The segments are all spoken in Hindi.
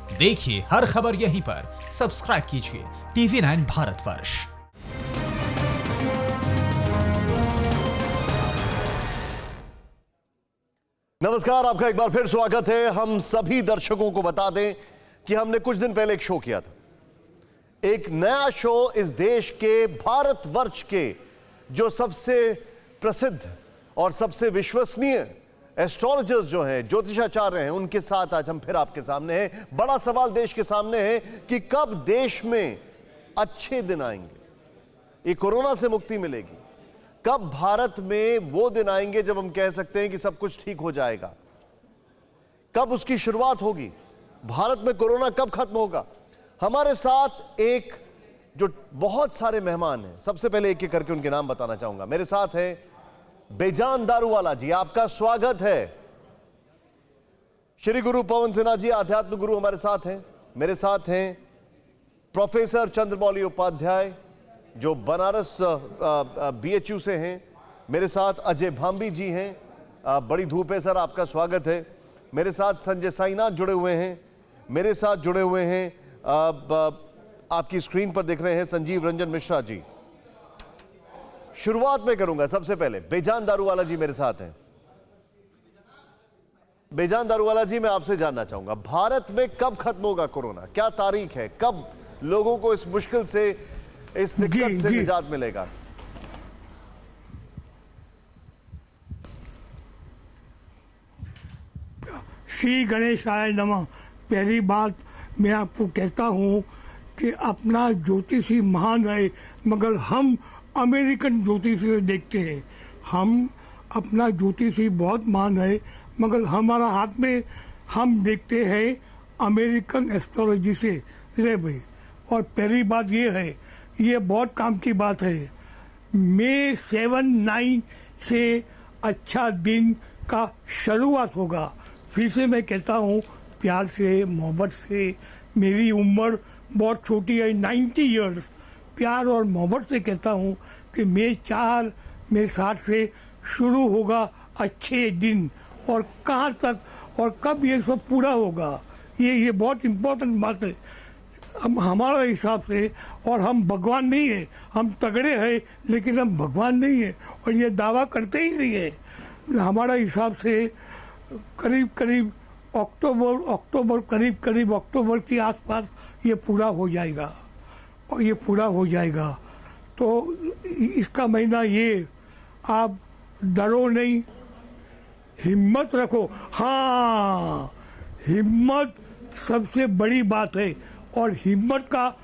देखिए हर खबर यहीं पर, सब्सक्राइब कीजिए TV9 भारतवर्ष। नमस्कार, आपका एक बार फिर स्वागत है। हम सभी दर्शकों को बता दें कि हमने कुछ दिन पहले एक शो किया था, एक नया शो इस देश के भारतवर्ष के जो सबसे प्रसिद्ध और सबसे विश्वसनीय एस्ट्रोलॉजर्स जो हैं, ज्योतिषाचार्य हैं, उनके साथ आज हम फिर आपके सामने हैं। बड़ा सवाल देश के सामने है कि कब देश में अच्छे दिन आएंगे, ये कोरोना से मुक्ति मिलेगी। कब भारत में वो दिन आएंगे जब हम कह सकते हैं कि सब कुछ ठीक हो जाएगा, कब उसकी शुरुआत होगी, भारत में कोरोना कब खत्म होगा। हमारे साथ एक जो बहुत सारे मेहमान हैं, सबसे पहले एक एक करके उनके नाम बताना चाहूंगा। मेरे साथ हैं बेजान दारूवाला जी, आपका स्वागत है। श्री गुरु पवन सिन्हा जी, आध्यात्म गुरु हमारे साथ हैं। मेरे साथ हैं प्रोफेसर चंद्रमौली उपाध्याय, जो बनारस BHU से हैं। मेरे साथ अजय भांबी जी हैं, बड़ी धूप है सर, आपका स्वागत है। मेरे साथ संजय साईनाथ जुड़े हुए हैं। मेरे साथ जुड़े हुए हैं, आपकी स्क्रीन पर देख रहे हैं, संजीव रंजन मिश्रा जी। शुरुआत में करूंगा सबसे पहले बेजान दारूवाला जी मेरे साथ हैं। बेजान दारूवाला जी, मैं आपसे जानना चाहूंगा, भारत में कब खत्म होगा कोरोना? क्या तारीख है, कब लोगों को इस मुश्किल से, इस दिक्कत से निजात मिलेगा? श्री गणेशाय नमः। पहली बात मैं आपको कहता हूँ कि अपना ज्योतिषी महान है, मगर हम अमेरिकन ज्योतिषी से देखते हैं। हम अपना ज्योतिषी बहुत महान है, मगर हमारा हाथ में हम देखते हैं अमेरिकन एस्ट्रोलॉजी से। ले भाई, और पहली बात ये है, ये बहुत काम की बात है, मई 7-9 से अच्छा दिन का शुरुआत होगा। फिर से मैं कहता हूँ, प्यार से, मोहब्बत से, मेरी उम्र बहुत छोटी है, 90 इयर्स, प्यार और मोहब्बत से कहता हूँ कि मई 4, मई 7 से शुरू होगा अच्छे दिन। और कहाँ तक और कब ये सब पूरा होगा, ये बहुत इम्पोर्टेंट बात है। हम हमारा हिसाब से, और हम भगवान नहीं है, हम तगड़े हैं लेकिन हम भगवान नहीं है, और ये दावा करते ही नहीं है। हमारा हिसाब से करीब करीब अक्टूबर के आसपास ये पूरा हो जाएगा, और ये पूरा हो जाएगा। तो इसका महीना ये, आप डरो नहीं, हिम्मत रखो। हाँ, हिम्मत सबसे बड़ी बात है। और हिम्मत का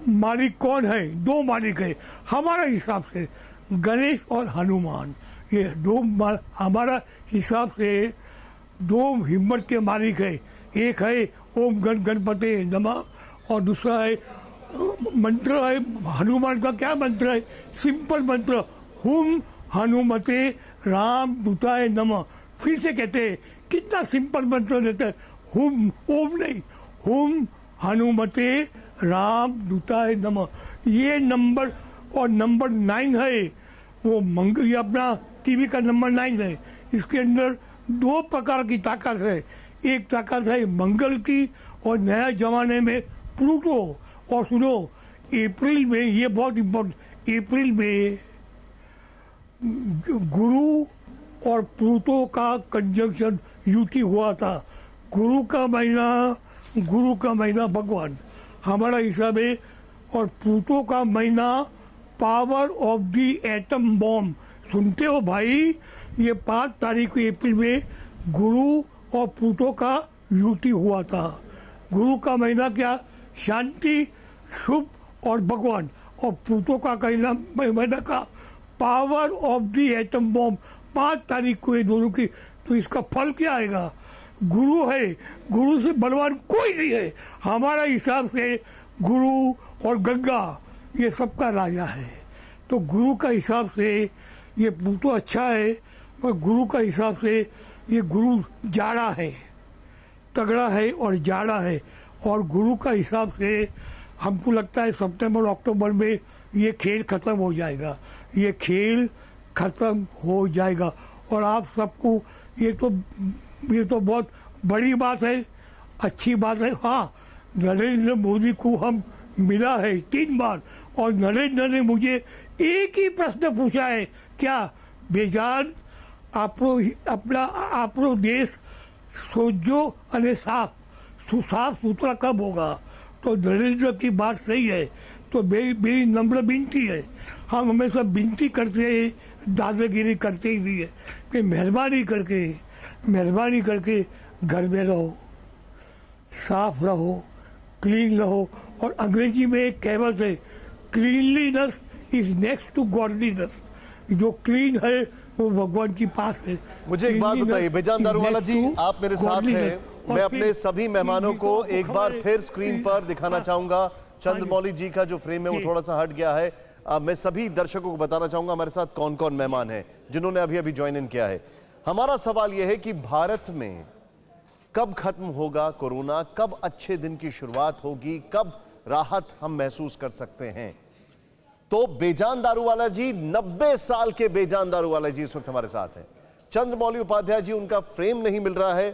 मालिक कौन है? 2 मालिक है हमारा हिसाब से, गणेश और हनुमान। ये 2 हमारा हिसाब से 2 हिम्मत के मालिक है। एक है ओम गणपते नमः, और दूसरा है मंत्र है हनुमान का। क्या मंत्र है? सिंपल मंत्र, हुम हनुमते राम दूताय नमः। फिर से कहते हैं, कितना सिंपल मंत्र देते हैं, हुम, ओम नहीं, हुम हनुमते राम दूताय नमः। ये नंबर, और नंबर 9 है वो मंगल, ये अपना टीवी का नंबर 9 है। इसके अंदर 2 प्रकार की ताकत है। एक ताकत है मंगल की, और नया जमाने में प्लूटो। और सुनो, अप्रैल में, ये बहुत इम्पोर्टेंट, अप्रैल में गुरु और प्लूटो का कंजंक्शन युति हुआ था। गुरु का महीना भगवान हमारा हिसाब है, और प्लूटो का महीना power of the atom bomb. सुनते हो भाई, ये 5 तारीख को अप्रैल में गुरु और प्लूटो का युति हुआ था। गुरु का महीना क्या? शांति, शुभ और भगवान। और प्लूटो का महीना का power of the atom bomb, 5 तारीख को ये दोनों की। तो इसका फल क्या आएगा? गुरु है, गुरु से बलवान कोई नहीं है। हमारा हिसाब से गुरु और गंगा ये सबका राजा है। तो गुरु का हिसाब से ये प्लूटो अच्छा है, पर गुरु का हिसाब से ये गुरु जाड़ा है, तगड़ा है और जाड़ा है। और गुरु का हिसाब से हमको लगता है सितंबर अक्टूबर में ये खेल खत्म हो जाएगा, ये खेल खत्म हो जाएगा। और आप सबको ये तो बहुत बड़ी बात है, अच्छी बात है। हाँ, नरेंद्र मोदी को हम मिला है 3 बार और नरेंद्र ने मुझे एक ही प्रश्न पूछा है, क्या बेजान આપણો દેશ सोजो અને साफ सुथरा कब होगा? तो नरेंद्र की बात सही है। तो मेरी नम्र विनती है, हम हमेशा विनती करते हैं, दादागिरी करते ही नहीं है कि मेहरबानी करके घर में रहो, साफ रहो, क्लीन रहो। और अंग्रेजी में एक कहावत है, cleanliness is next to godliness. जो क्लीन है वो भगवान के पास है। मुझे एक बात बताइए बेजान दारूवाला जी, आप मेरे साथ हैं, मैं अपने सभी मेहमानों को एक बार फिर स्क्रीन पर दिखाना चाहूंगा। चंद्रमौली जी का जो फ्रेम है वो थोड़ा सा हट गया है। मैं सभी दर्शकों को बताना चाहूंगा हमारे साथ कौन कौन मेहमान हैं जिन्होंने अभी अभी ज्वाइन इन किया है। हमारा सवाल यह है कि भारत में कब खत्म होगा कोरोना, कब अच्छे दिन की शुरुआत होगी, कब राहत हम महसूस कर सकते हैं? तो बेजान दारूवाला जी, 90 साल के बेजान दारूवाला जी इस वक्त हमारे साथ हैं। चंद्रमौली उपाध्याय जी, उनका फ्रेम नहीं मिल रहा है।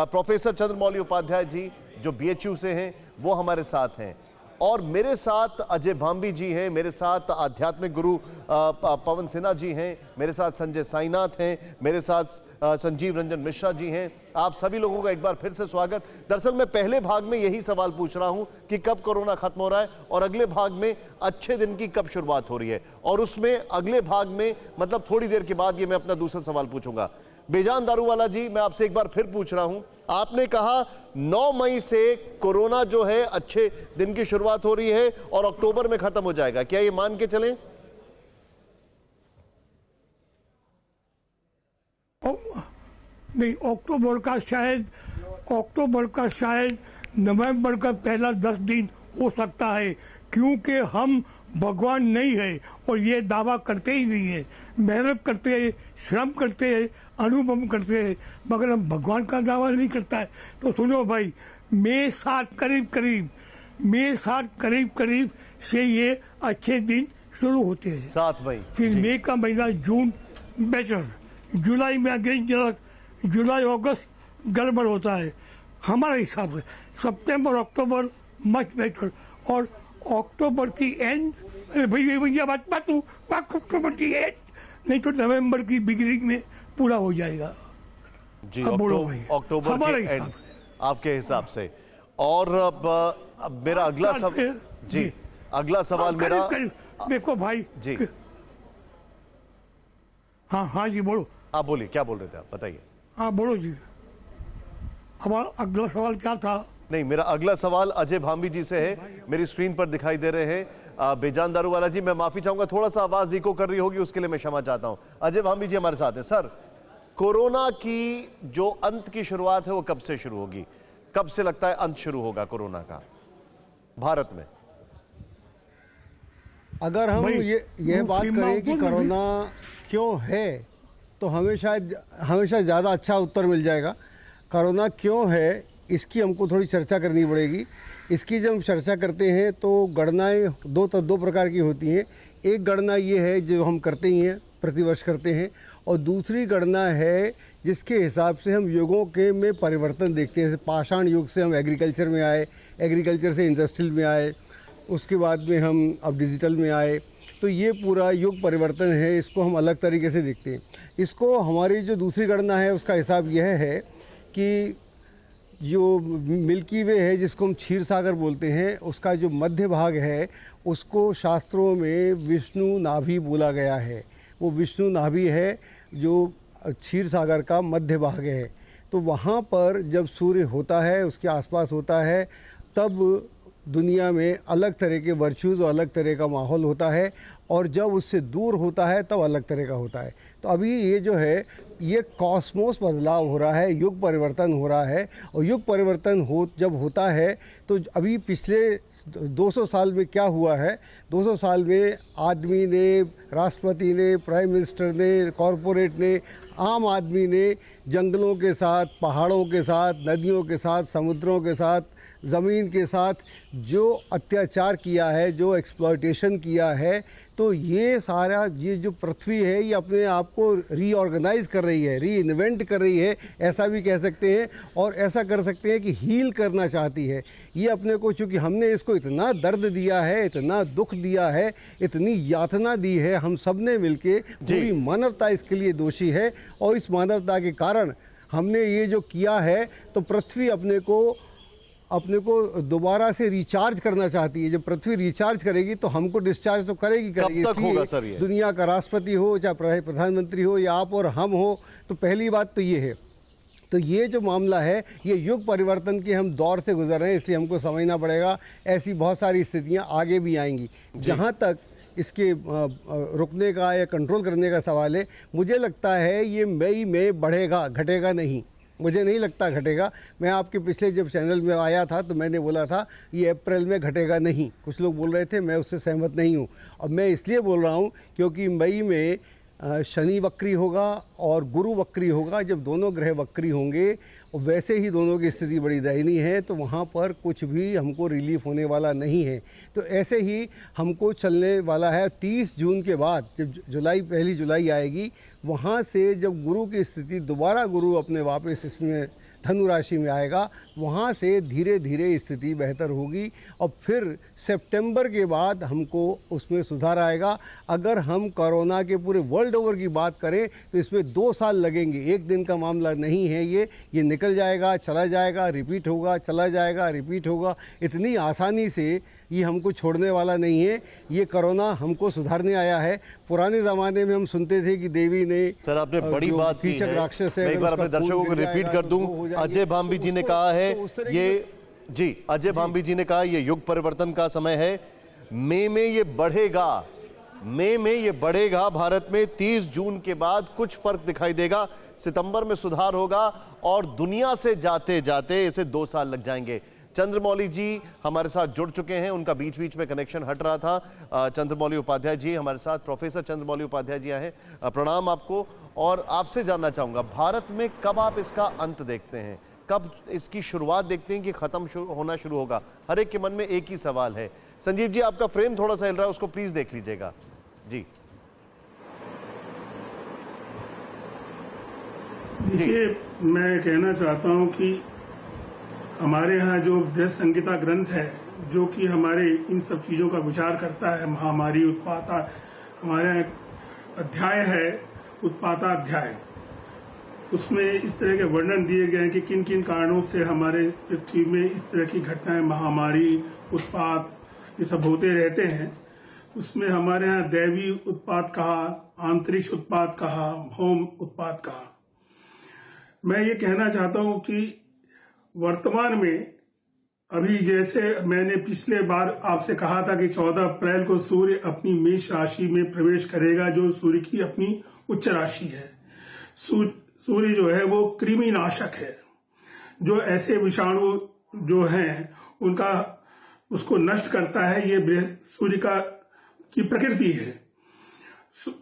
प्रोफेसर चंद्रमौली उपाध्याय जी जो बीएचयू से हैं वो हमारे साथ हैं। और मेरे साथ अजय भांबी जी हैं, मेरे साथ आध्यात्मिक गुरु पवन सिन्हा जी हैं, मेरे साथ संजय साईनाथ हैं, मेरे साथ संजीव रंजन मिश्रा जी हैं। आप सभी लोगों का एक बार फिर से स्वागत। दरअसल मैं पहले भाग में यही सवाल पूछ रहा हूं कि कब कोरोना खत्म हो रहा है, और अगले भाग में अच्छे दिन की कब शुरुआत हो रही है, और उसमें अगले भाग में मतलब थोड़ी देर के बाद ये मैं अपना दूसरा सवाल पूछूंगा। बेजान दारूवाला जी, मैं आपसे एक बार फिर पूछ रहा हूं, आपने कहा 9 मई से कोरोना जो है अच्छे दिन की शुरुआत हो रही है और अक्टूबर में खत्म हो जाएगा, क्या ये मान के चलें? नहीं, अक्टूबर का शायद नवंबर का पहला 10 दिन हो सकता है, क्योंकि हम भगवान नहीं है और ये दावा करते ही नहीं है। मेहनत करते हैं, श्रम करते हैं, अनुभव करते हैं, मगर हम भगवान का दावा नहीं करता है। तो सुनो भाई, मई 7 करीब से ये अच्छे दिन शुरू होते हैं। 7 मई, फिर मई का महीना, जून बेटर, जुलाई में अगेन जुलाई अगस्त गड़बड़ होता है हमारे हिसाब से। सितंबर अक्टूबर मच बेटर, और अक्टूबर की एंड, भैया बात तू अक्टूबर की एंड नहीं तो नवंबर की बिगिनिंग में पूरा हो जाएगा जी। अक्टूबर के एंड आपके हिसाब से। और अब मेरा अगला सवाल जी, अगला सवाल मेरा, देखो भाई जी, हाँ जी बोलो। आप बोलिए, क्या बोल रहे थे आप, बताइए। हाँ बोलो जी, हमारा अगला सवाल क्या था? नहीं, मेरा अगला सवाल अजय भांबी जी से है, मेरी स्क्रीन पर दिखाई दे रहे हैं। बेजान दारूवाला जी, मैं माफी चाहूंगा, थोड़ा सा आवाज इको कर रही होगी, उसके लिए मैं क्षमा चाहता हूं। अजय भांबी जी हमारे साथ हैं। सर, कोरोना की जो अंत की शुरुआत है वो कब से शुरू होगी, कब से लगता है अंत शुरू होगा कोरोना का भारत में? अगर हम ये बात करें कि कोरोना क्यों है, तो हमेशा ज़्यादा अच्छा उत्तर मिल जाएगा। कोरोना क्यों है इसकी हमको थोड़ी चर्चा करनी पड़ेगी। इसकी जब हम चर्चा करते हैं तो गणनाएं दो प्रकार की होती हैं। एक गणना ये है जो हम करते ही हैं, प्रतिवर्ष करते हैं, और दूसरी गणना है जिसके हिसाब से हम युगों के में परिवर्तन देखते हैं। जैसे पाषाण युग से हम एग्रीकल्चर में आए, एग्रीकल्चर से इंडस्ट्रियल में आए, उसके बाद में हम अब डिजिटल में आए। तो ये पूरा युग परिवर्तन है, इसको हम अलग तरीके से देखते हैं। इसको हमारी जो दूसरी गणना है उसका हिसाब यह है कि जो मिल्की वे है, जिसको हम क्षीर सागर बोलते हैं, उसका जो मध्य भाग है उसको शास्त्रों में विष्णु नाभि बोला गया है। वो विष्णु नाभि है जो क्षीर सागर का मध्य भाग है। तो वहाँ पर जब सूर्य होता है, उसके आसपास होता है, तब दुनिया में अलग तरह के वर्चूज़ और अलग तरह का माहौल होता है, और जब उससे दूर होता है तब अलग तरह का होता है। तो अभी ये जो है, ये कॉस्मोस बदलाव हो रहा है, युग परिवर्तन हो रहा है। और युग परिवर्तन जब होता है तो अभी पिछले 200 साल में क्या हुआ है, 200 साल में आदमी ने, राष्ट्रपति ने, प्राइम मिनिस्टर ने, कॉरपोरेट ने, आम आदमी ने जंगलों के साथ, पहाड़ों के साथ, नदियों के साथ, समुद्रों के साथ, ज़मीन के साथ जो अत्याचार किया है, जो एक्सप्लॉयटेशन किया है, तो तो ये सारा ये जो पृथ्वी है ये अपने आप को रीऑर्गेनाइज कर रही है, री इन्वेंट कर रही है, ऐसा भी कह सकते हैं। और ऐसा कर सकते हैं कि हील करना चाहती है ये अपने को, चूँकि हमने इसको इतना दर्द दिया है, इतना दुख दिया है, इतनी यातना दी है, हम सब ने मिलके, पूरी मानवता इसके लिए दोषी है। और इस मानवता के कारण हमने ये जो किया है, तो पृथ्वी अपने को दोबारा से रिचार्ज करना चाहती है। जब पृथ्वी रिचार्ज करेगी तो हमको डिस्चार्ज तो करेगी। कब तक होगा सर ये? दुनिया का राष्ट्रपति हो, चाहे प्रधानमंत्री हो, या आप और हम हो, तो पहली बात तो ये है। तो ये जो मामला है, ये युग परिवर्तन के हम दौर से गुजर रहे हैं, इसलिए हमको समझना पड़ेगा। ऐसी बहुत सारी स्थितियाँ आगे भी आएंगी। जहाँ तक इसके रुकने का या कंट्रोल करने का सवाल है, मुझे लगता है ये मई में बढ़ेगा, घटेगा नहीं। मुझे नहीं लगता घटेगा। मैं आपके पिछले जब चैनल में आया था तो मैंने बोला था ये अप्रैल में घटेगा नहीं। कुछ लोग बोल रहे थे, मैं उससे सहमत नहीं हूँ। और मैं इसलिए बोल रहा हूँ क्योंकि मई में शनि वक्री होगा और गुरु वक्री होगा। जब दोनों ग्रह वक्री होंगे और वैसे ही दोनों की स्थिति बड़ी दयनीय है, तो वहाँ पर कुछ भी हमको रिलीफ होने वाला नहीं है। तो ऐसे ही हमको चलने वाला है 30 जून के बाद, जब पहली जुलाई आएगी, वहाँ से जब गुरु की स्थिति दोबारा गुरु अपने वापस इसमें धनु राशि में आएगा, वहाँ से धीरे धीरे स्थिति बेहतर होगी। और फिर सितंबर के बाद हमको उसमें सुधार आएगा। अगर हम कोरोना के पूरे वर्ल्ड ओवर की बात करें तो इसमें 2 साल लगेंगे। एक दिन का मामला नहीं है ये निकल जाएगा, चला जाएगा, रिपीट होगा, चला जाएगा, रिपीट होगा। इतनी आसानी से ये हमको छोड़ने वाला नहीं है। ये कोरोना हमको सुधारने आया है। पुराने ज़माने में हम सुनते थे कि देवी ने, सर आपने बड़ी बात की है। राक्षस है, मैं एक बार अपने दर्शकों को रिपीट कर दूं। अजय भांबी जी ने कहा है अजय भांबी जी ने कहा ये युग परिवर्तन का समय है। मई में ये बढ़ेगा भारत में। 30 जून के बाद कुछ फर्क दिखाई देगा, सितंबर में सुधार होगा और दुनिया से जाते जाते इसे 2 साल लग जाएंगे। चंद्रमौली जी हमारे साथ जुड़ चुके हैं, उनका बीच बीच में कनेक्शन हट रहा था। चंद्रमौली उपाध्याय जी हमारे साथ, प्रोफेसर चंद्रमौली उपाध्याय जी आए हैं। प्रणाम आपको। और आपसे जानना चाहूंगा, भारत में कब आप इसका अंत देखते हैं, कब इसकी शुरुआत देखते हैं कि खत्म होना शुरू होगा? हर एक के मन में एक ही सवाल है। संजीव जी, आपका फ्रेम थोड़ा सा हिल रहा है, उसको प्लीज देख लीजिएगा जी। देखिए, मैं कहना चाहता हूं कि हमारे यहाँ जो बृहद संहिता ग्रंथ है, जो कि हमारे इन सब चीज़ों का विचार करता है, महामारी उत्पाता, हमारे यहाँ एक अध्याय है उत्पाताध्याय, उसमें इस तरह के वर्णन दिए गए हैं कि किन किन कारणों से हमारे पृथ्वी में इस तरह की घटनाएं, महामारी, उत्पात, ये सब होते रहते हैं। उसमें हमारे यहाँ दैवी उत्पात कहा, आंतरिक उत्पात कहा, भौम उत्पात कहा। मैं ये कहना चाहता हूँ कि वर्तमान में अभी, जैसे मैंने पिछले बार आपसे कहा था कि 14 अप्रैल को सूर्य अपनी मेष राशि में प्रवेश करेगा, जो सूर्य की अपनी उच्च राशि है। सूर्य जो है वो कृमि नाशक है, जो ऐसे विषाणु जो हैं उनका उसको नष्ट करता है। ये सूर्य की प्रकृति है।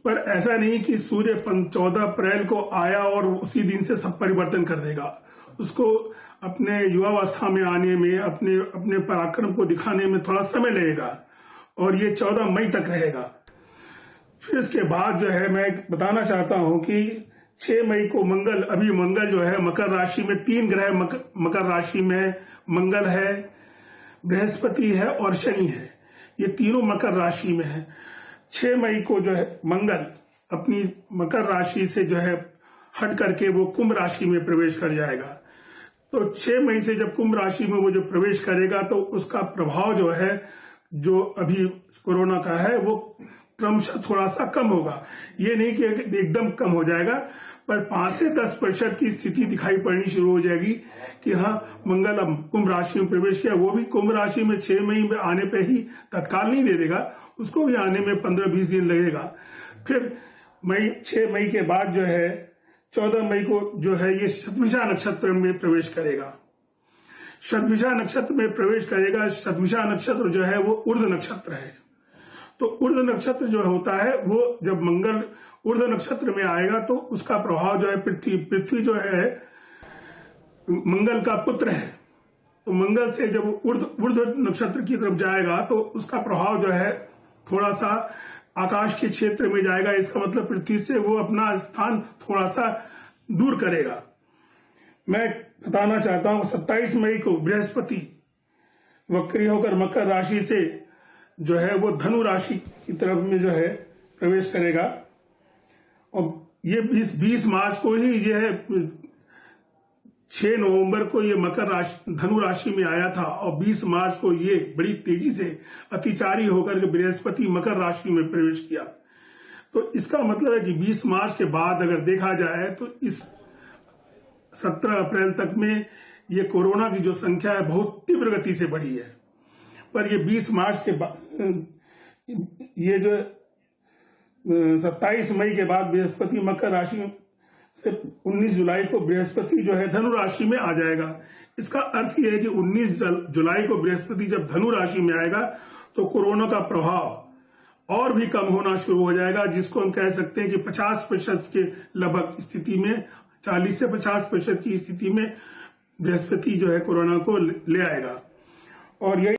पर ऐसा नहीं कि सूर्य 14 अप्रैल को आया और उसी दिन से सब परिवर्तन कर देगा। उसको अपने युवावस्था में आने में, अपने पराक्रम को दिखाने में थोड़ा समय लगेगा और ये 14 मई तक रहेगा। फिर इसके बाद जो है, मैं बताना चाहता हूं कि 6 मई को मंगल जो है मकर राशि में, 3 ग्रह मकर राशि में मंगल है, बृहस्पति है और शनि है। ये तीनों मकर राशि में है। 6 मई को जो है मंगल अपनी मकर राशि से जो है हट करके वो कुंभ राशि में प्रवेश कर जाएगा। तो 6 मई से जब कुंभ राशि में वो जो प्रवेश करेगा, तो उसका प्रभाव जो है, जो अभी कोरोना का है, वो क्रमशः थोड़ा सा कम होगा। ये नहीं कि एकदम कम हो जाएगा, पर 5 से 10% की स्थिति दिखाई पड़नी शुरू हो जाएगी कि हाँ, मंगल अब कुंभ राशि में प्रवेश किया। वो भी कुंभ राशि में 6 मई में आने पे ही तत्काल नहीं दे देगा, उसको भी आने में 15-20 दिन लगेगा। फिर 6 मई के बाद जो है 14 मई को जो है ये शतभिषा नक्षत्र में प्रवेश करेगा। शतभिषा नक्षत्र में प्रवेश करेगा। शतभिषा नक्षत्र जो है वो उर्ध नक्षत्र है। तो उर्ध नक्षत्र जो होता है, वो जब मंगल उर्ध नक्षत्र में आएगा तो उसका प्रभाव जो है पृथ्वी जो है मंगल का पुत्र है। तो मंगल से जब उर्ध नक्षत्र की तरफ जाएगा तो उसका प्रभाव जो है थोड़ा सा आकाश के क्षेत्र में जाएगा, इसका मतलब पृथ्वी से वो अपना स्थान थोड़ा सा दूर करेगा। मैं बताना चाहता हूं 27 मई को बृहस्पति वक्री होकर मकर राशि से जो है वो धनु राशि की तरफ में जो है प्रवेश करेगा, और ये 20 मार्च को ही ये है 6 नवंबर को ये मकर राशि धनु राशि में आया था, और 20 मार्च को ये बड़ी तेजी से अतिचारी होकर के बृहस्पति मकर राशि में प्रवेश किया। तो इसका मतलब है कि 20 मार्च के बाद अगर देखा जाए तो इस 17 अप्रैल तक में ये कोरोना की जो संख्या है बहुत तीव्र गति से बढ़ी है। पर ये 20 मार्च के बाद ये जो 27 मई के बाद बृहस्पति मकर राशि से 19 जुलाई को बृहस्पति जो है धनु राशि में आ जाएगा। इसका अर्थ यह है कि 19 जुलाई को बृहस्पति जब धनु राशि में आएगा तो कोरोना का प्रभाव और भी कम होना शुरू हो जाएगा, जिसको हम कह सकते हैं कि 50% के लगभग स्थिति में, 40 से 50% की स्थिति में बृहस्पति जो है कोरोना को ले आएगा। और यही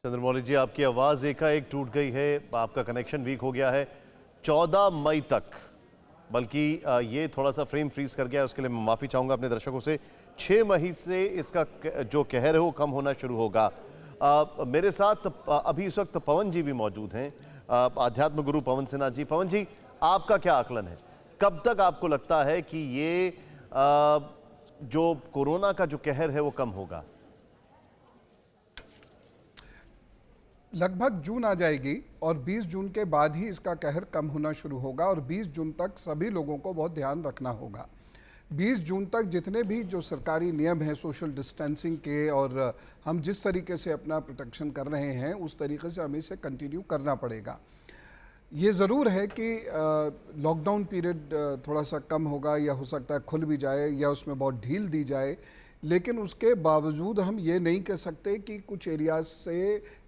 चंद्रमौली जी, आपकी आवाज एकाएक टूट गई है, आपका कनेक्शन वीक हो गया है। 14 मई तक, बल्कि ये थोड़ा सा फ्रेम फ्रीज कर गया है, उसके लिए मैं माफी चाहूंगा अपने दर्शकों से। 6 मई से इसका जो कहर है वो कम होना शुरू होगा। मेरे साथ अभी इस वक्त पवन जी भी मौजूद हैं, आध्यात्म गुरु पवन सिन्हा जी। पवन जी, आपका क्या आकलन है, कब तक आपको लगता है कि ये जो कोरोना का जो कहर है वो कम होगा? लगभग जून आ जाएगी और 20 जून के बाद ही इसका कहर कम होना शुरू होगा, और 20 जून तक सभी लोगों को बहुत ध्यान रखना होगा। 20 जून तक जितने भी जो सरकारी नियम हैं सोशल डिस्टेंसिंग के, और हम जिस तरीके से अपना प्रोटेक्शन कर रहे हैं उस तरीके से हमें इसे कंटिन्यू करना पड़ेगा। ये ज़रूर है कि लॉकडाउन पीरियड थोड़ा सा कम होगा, या हो सकता है खुल भी जाए, या उसमें बहुत ढील दी जाए, लेकिन उसके बावजूद हम ये नहीं कह सकते कि कुछ एरियाज से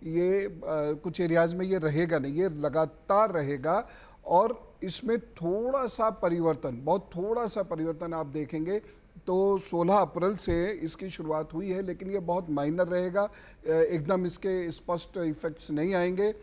ये कुछ एरियाज में ये रहेगा नहीं, ये लगातार रहेगा। और इसमें थोड़ा सा परिवर्तन, बहुत थोड़ा सा परिवर्तन आप देखेंगे तो 16 अप्रैल से इसकी शुरुआत हुई है, लेकिन ये बहुत माइनर रहेगा, एकदम इसके स्पष्ट इफ़ेक्ट्स नहीं आएंगे।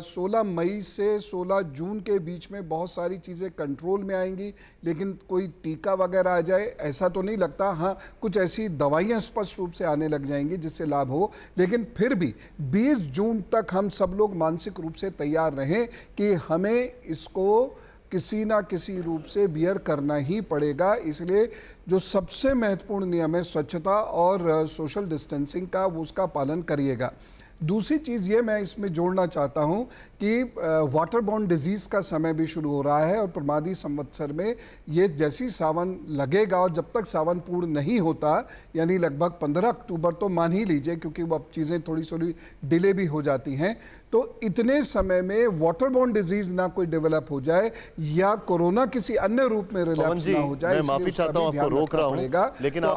16 मई से 16 जून के बीच में बहुत सारी चीज़ें कंट्रोल में आएंगी, लेकिन कोई टीका वगैरह आ जाए ऐसा तो नहीं लगता। हाँ, कुछ ऐसी दवाइयाँ स्पष्ट रूप से आने लग जाएंगी जिससे लाभ हो, लेकिन फिर भी 20 जून तक हम सब लोग मानसिक रूप से तैयार रहें कि हमें इसको किसी ना किसी रूप से बियर करना ही पड़ेगा। इसलिए जो सबसे महत्वपूर्ण नियम है स्वच्छता और सोशल डिस्टेंसिंग का, वो उसका पालन करिएगा। दूसरी चीज़ ये मैं इसमें जोड़ना चाहता हूँ कि वाटर बॉर्न डिजीज़ का समय भी शुरू हो रहा है, और प्रमादी संवत्सर में ये जैसी सावन लगेगा, और जब तक सावन पूर्ण नहीं होता, यानी लगभग 15 अक्टूबर तो मान ही लीजिए, क्योंकि वो अब चीज़ें थोड़ी डिले भी हो जाती हैं, तो इतने समय में वाटर बॉर्न डिजीज़ ना कोई डेवलप हो जाए या कोरोना किसी अन्य रूप में रिलैप्स ना हो जाए। मैं माफी चाहता हूँ, आपको रोक रहा हूँ, लेकिन तो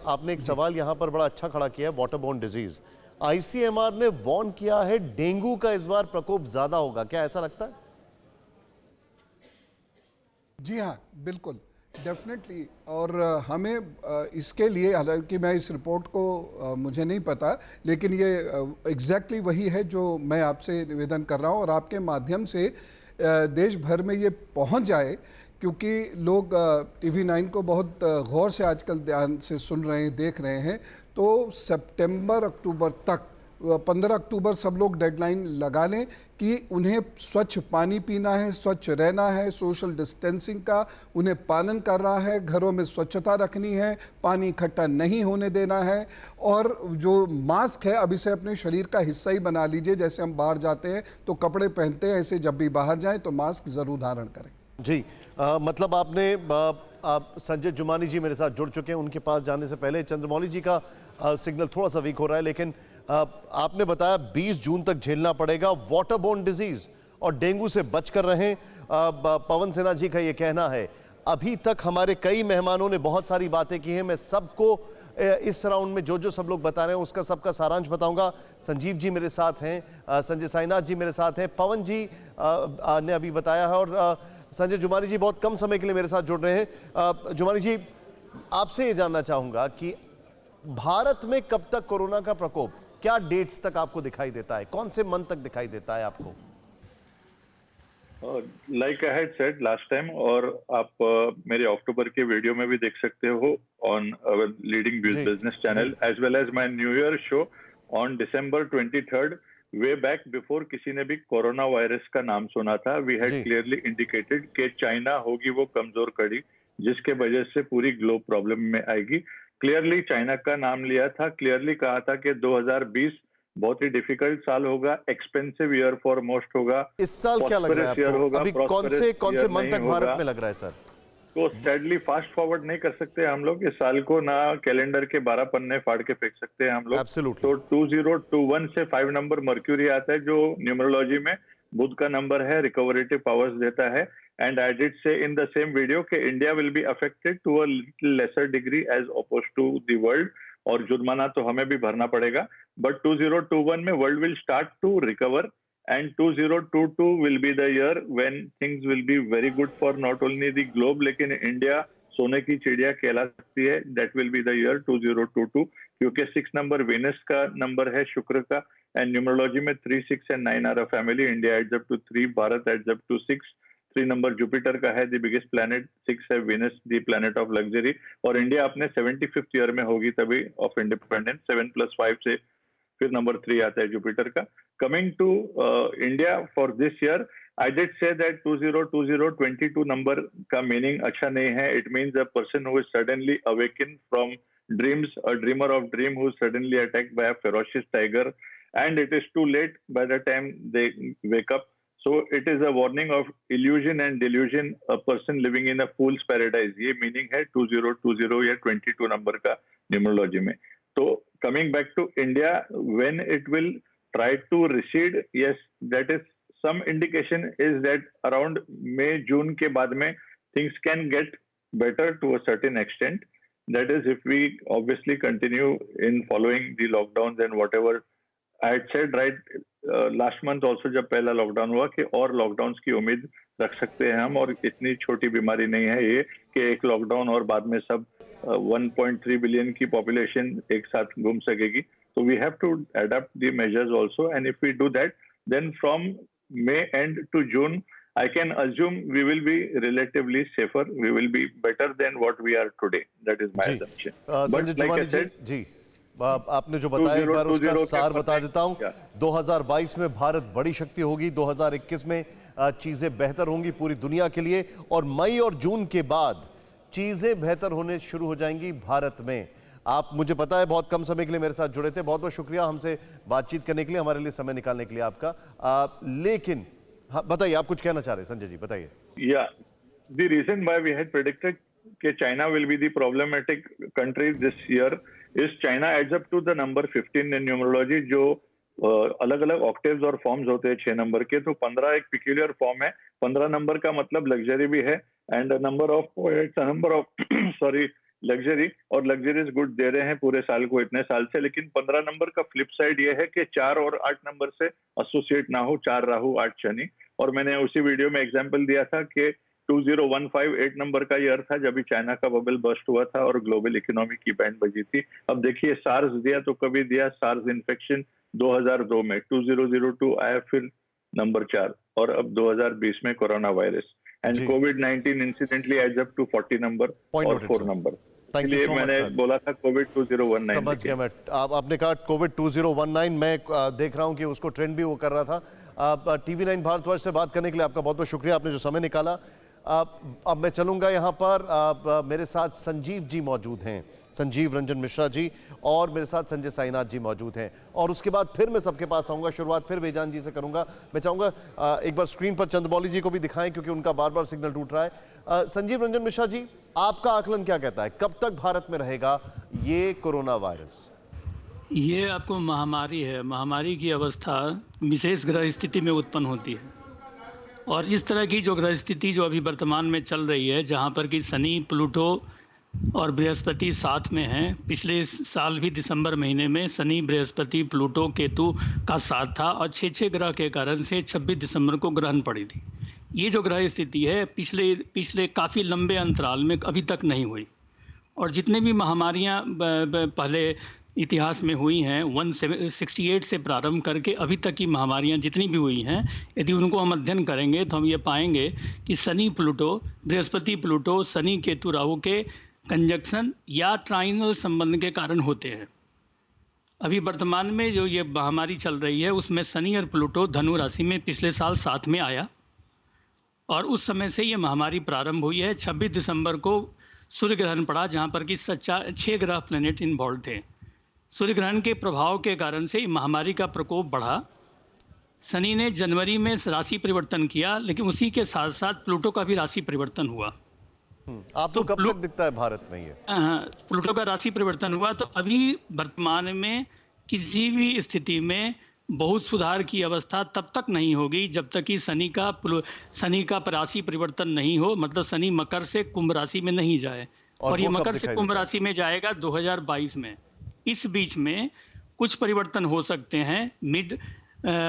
आपने एक सवाल यहाँ पर बड़ा अच्छा खड़ा किया है, वाटर बॉर्न डिजीज। आईसीएमआर ने वार्न किया है डेंगू का इस बार प्रकोप ज्यादा होगा, क्या ऐसा लगता है? जी हाँ, बिल्कुल, डेफिनेटली। और हमें इसके लिए, हालांकि मैं इस रिपोर्ट को मुझे नहीं पता, लेकिन ये एग्जैक्टली वही है जो मैं आपसे निवेदन कर रहा हूँ, और आपके माध्यम से देश भर में ये पहुँच जाए, क्योंकि लोग टीवी 9 को बहुत गौर से आजकल ध्यान से सुन रहे हैं, देख रहे हैं। तो सितंबर अक्टूबर तक, 15 अक्टूबर सब लोग डेडलाइन लगा लें कि उन्हें स्वच्छ पानी पीना है, स्वच्छ रहना है, सोशल डिस्टेंसिंग का उन्हें पालन करना है, घरों में स्वच्छता रखनी है, पानी इकट्ठा नहीं होने देना है, और जो मास्क है अब इसे अपने शरीर का हिस्सा ही बना लीजिए। जैसे हम बाहर जाते हैं तो कपड़े पहनते हैं, ऐसे जब भी बाहर जाएं तो मास्क ज़रूर धारण करें। जी, मतलब आपने संजय जुमानी जी मेरे साथ जुड़ चुके हैं, उनके पास जाने से पहले चंद्रमौली जी का सिग्नल थोड़ा सा वीक हो रहा है, लेकिन आपने बताया 20 जून तक झेलना पड़ेगा वाटर बोर्न डिजीज, और डेंगू से बचकर रहें। पवन सिन्हा जी का ये कहना है। अभी तक हमारे कई मेहमानों ने बहुत सारी बातें की हैं, मैं सबको इस राउंड में जो सब लोग बता रहे हैं उसका सबका सारांश बताऊंगा। संजीव जी मेरे साथ हैं, संजय साईनाथ जी मेरे साथ हैं, पवन जी ने अभी बताया है, और संजय जुमानी जी बहुत कम समय के लिए मेरे साथ जुड़ रहे हैं। जुमानी जी, आपसे ये जानना चाहूंगा कि भारत में कब तक कोरोना का प्रकोप क्या डेट्स तक आपको दिखाई देता है, कौन से मंथ तक दिखाई देता है आपको? Like I had said last time, और आप मेरे अक्टूबर के वीडियो में भी देख सकते हो on our leading business channel, as well as my new year show on December 23rd, way back before किसी ने भी कोरोना वायरस का नाम सुना था, वी हैड क्लियरली इंडिकेटेड कि चाइना होगी वो कमजोर कड़ी जिसके वजह से पूरी ग्लोब प्रॉब्लम में आएगी। क्लियरली चाइना का नाम लिया था, क्लियरली कहा था कि 2020 बहुत ही डिफिकल्ट साल होगा, एक्सपेंसिव ईयर फॉर मोस्ट होगा। इस साल क्या लग रहा है आपको? अभी कौन से मंथ तक भारत में लग रहा है सर? तो सैडली फास्ट फॉरवर्ड नहीं कर सकते हम लोग इस साल को, ना कैलेंडर के 12 पन्ने फाड़ के फेंक सकते हैं हम लोग। Absolutely. तो 2021 से 5 नंबर मर्क्यूरी आता है जो न्यूमरोलॉजी में बुध का नंबर है, रिकवरेटिव पावर्स देता है। And I did say in the same video कि India will be affected to a little lesser degree as opposed to the world, और जुर्माना तो हमें भी भरना पड़ेगा। बट 2021 में world will start to recover, and 2022 will be the year when things will be very good for not only the globe, लेकिन इंडिया सोने की चिड़िया कहला सकती है। that will be the year 2022, क्योंकि 6 नंबर वेनस का नंबर है, शुक्र का, एंड न्यूमरोलॉजी में 3, 6 and 9 are a family. India adds up to 3, Bharat adds up to 6। 3 number Jupiter का है, द बिगेस्ट प्लैनेट। 6 है Venus, the planet of luxury, और इंडिया अपने 75th ईयर में होगी तभी ऑफ इंडिपेंडेंस। 7 + 5 से फिर नंबर 3 आता है जुपिटर का। Coming to India for this year, I did say that 2022 number का मीनिंग अच्छा नहीं है। It means a person who is suddenly awaken from dreams, a dreamer of dream who suddenly attacked by a ferocious tiger, and it is too late by the time they wake up. So it is a warning of illusion and delusion, a person living in a fool's paradise. ये मीनिंग है 2020 या 22 नंबर का न्यूमरोलॉजी में। तो coming back to India, when it will try to recede, yes, that is some indication is that around May, June के बाद में things can get better to a certain extent. That is if we obviously continue in following the lockdowns and whatever I had said right last month also जब पहला लॉकडाउन हुआ कि और लॉकडाउन की उम्मीद रख सकते हैं हम, और इतनी छोटी बीमारी नहीं है ये कि एक लॉकडाउन और बाद में सब 1.3 बिलियन की पॉपुलेशन एक साथ घूम सकेगी। तो we have to adopt the measures also, and if we do that then from May and to June I can assume we will be relatively safer. We will be better than what we are today. That is my assumption. Sanjay Chauhan ji, आपने जो बताया एक बार उसका सार बता देता हूं। 2022 में भारत बड़ी शक्ति होगी, 2021 में चीजें बेहतर होंगी पूरी दुनिया के लिए, और मई और जून के बाद चीजें बेहतर होने शुरू हो जाएंगी भारत में। आप, मुझे पता है, बहुत कम समय के लिए मेरे साथ जुड़े थे, बहुत बहुत शुक्रिया हमसे बातचीत करने के लिए, हमारे लिए समय निकालने के लिए आपका। लेकिन हाँ, बताइए, आप कुछ कहना चाह रहे हैं संजय जी, बताइए। Yeah the reason why we had predicted कि China will be the problematic country this year is China adds up to the number 15 in numerology, जो अलग अलग ऑक्टेव्स और फॉर्म्स होते हैं 6 नंबर के। तो 15 एक पिक्यूलियर फॉर्म है। 15 नंबर का मतलब लग्जरी भी है, and number of poets, number of sorry luxury, और लग्जरीज गुड दे रहे हैं पूरे साल को इतने साल से। लेकिन 15 नंबर का फ्लिप साइड ये है कि 4 और 8 नंबर से एसोसिएट ना हो, 4 राहु 8 शनि। और मैंने उसी वीडियो में एग्जांपल दिया था कि 2015 नंबर का ईयर था जब चाइना का बबल बस्ट हुआ था और ग्लोबल इकोनॉमी की बैंड बजी थी। अब देखिए, सार्स दिया तो कभी दिया, सार्स इन्फेक्शन 2002 में, 2002 आया फिर नंबर 4, और अब 2020 में कोरोना वायरस, एंड कोविड-19 incidentally adds up to 40 number और 4 नंबर। इसलिए मैंने बोला था कोविड 2019। समझ गया मैं। आपने कहा कोविड 2019, मैं देख रहा हूं कि उसको ट्रेंड भी वो कर रहा था। TV9 भारतवर्ष से बात करने के लिए आपका बहुत बहुत शुक्रिया, आपने जो समय निकाला। अब मैं चलूंगा यहाँ पर, मेरे साथ संजीव जी मौजूद हैं, संजीव रंजन मिश्रा जी, और मेरे साथ संजय साईनाथ जी मौजूद हैं, और उसके बाद फिर मैं सबके पास आऊँगा। शुरुआत फिर बेजान जी से करूँगा। मैं चाहूँगा एक बार स्क्रीन पर चंद्रमौली जी को भी दिखाएं, क्योंकि उनका बार बार सिग्नल टूट रहा है। संजीव रंजन मिश्रा जी, आपका आकलन क्या कहता है, कब तक भारत में रहेगा ये कोरोना वायरस? ये आपको महामारी है। महामारी की अवस्था विशेष ग्रह स्थिति में उत्पन्न होती है, और इस तरह की जो ग्रह स्थिति जो अभी वर्तमान में चल रही है, जहाँ पर कि शनि, प्लूटो और बृहस्पति साथ में हैं। पिछले साल भी दिसंबर महीने में शनि, बृहस्पति, प्लूटो, केतु का साथ था, और 6 ग्रह के कारण से 26 दिसंबर को ग्रहण पड़ी थी। ये जो ग्रह स्थिति है पिछले काफ़ी लंबे अंतराल में अभी तक नहीं हुई, और जितने भी महामारियां पहले इतिहास में हुई हैं 168 से प्रारंभ करके अभी तक की महामारियां जितनी भी हुई हैं, यदि उनको हम अध्ययन करेंगे तो हम ये पाएंगे कि शनि प्लूटो, बृहस्पति प्लूटो, शनि केतु राहु के कंजक्शन या ट्राइनल संबंध के कारण होते हैं। अभी वर्तमान में जो ये महामारी चल रही है उसमें शनि और प्लूटो धनु राशि में पिछले साल साथ में आया और उस समय से ये महामारी प्रारंभ हुई है। 26 दिसंबर को सूर्य ग्रहण पड़ा जहाँ पर कि 6 ग्रह प्लैनेट इन्वॉल्व थे। सूर्य ग्रहण के प्रभाव के कारण से महामारी का प्रकोप बढ़ा। शनि ने जनवरी में राशि परिवर्तन किया, लेकिन उसी के साथ साथ प्लूटो का भी राशि परिवर्तन हुआ। आपको कब तक दिखता है भारत में ये? प्लूटो का राशि परिवर्तन हुआ तो अभी वर्तमान में किसी भी स्थिति में बहुत सुधार की अवस्था तब तक नहीं होगी जब तक कि शनि का राशि परिवर्तन नहीं हो, मतलब शनि मकर से कुंभ राशि में नहीं जाए। और ये मकर से कुंभ राशि में जाएगा 2022 में। इस बीच में कुछ परिवर्तन हो सकते हैं।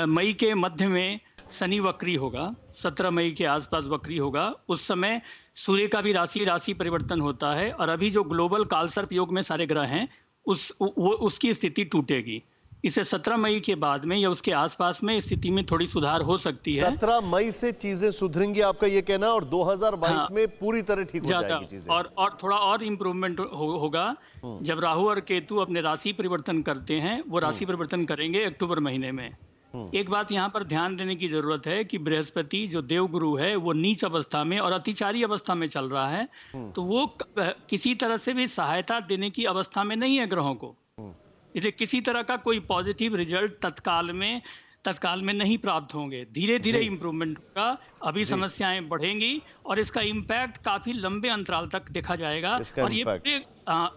मई के मध्य में शनि वक्री होगा, 17 मई के आसपास वक्री होगा। उस समय सूर्य का भी राशि परिवर्तन होता है और अभी जो ग्लोबल कालसर्प योग में सारे ग्रह हैं उसकी स्थिति टूटेगी। इसे 17 मई के बाद में या उसके आसपास में स्थिति में थोड़ी सुधार हो सकती है। 17 मई से चीजें सुधरेंगी आपका ये कहना, और 2022 में पूरी तरह ठीक हो जाएगी चीजें। और थोड़ा और इम्प्रूवमेंट होगा जब राहु और केतु अपने राशि परिवर्तन करते हैं। वो राशि परिवर्तन करेंगे अक्टूबर महीने में। एक बात यहाँ पर ध्यान देने की जरूरत है कि बृहस्पति जो देवगुरु है वो नीच अवस्था में और अतिचारी अवस्था में चल रहा है, तो वो किसी तरह से भी सहायता देने की अवस्था में नहीं है ग्रहों को। इसलिए किसी तरह का कोई पॉजिटिव रिजल्ट तत्काल में नहीं प्राप्त होंगे। धीरे धीरे इंप्रूवमेंट होगा। अभी समस्याएं बढ़ेंगी और इसका इम्पैक्ट काफी लंबे अंतराल तक देखा जाएगा। और ये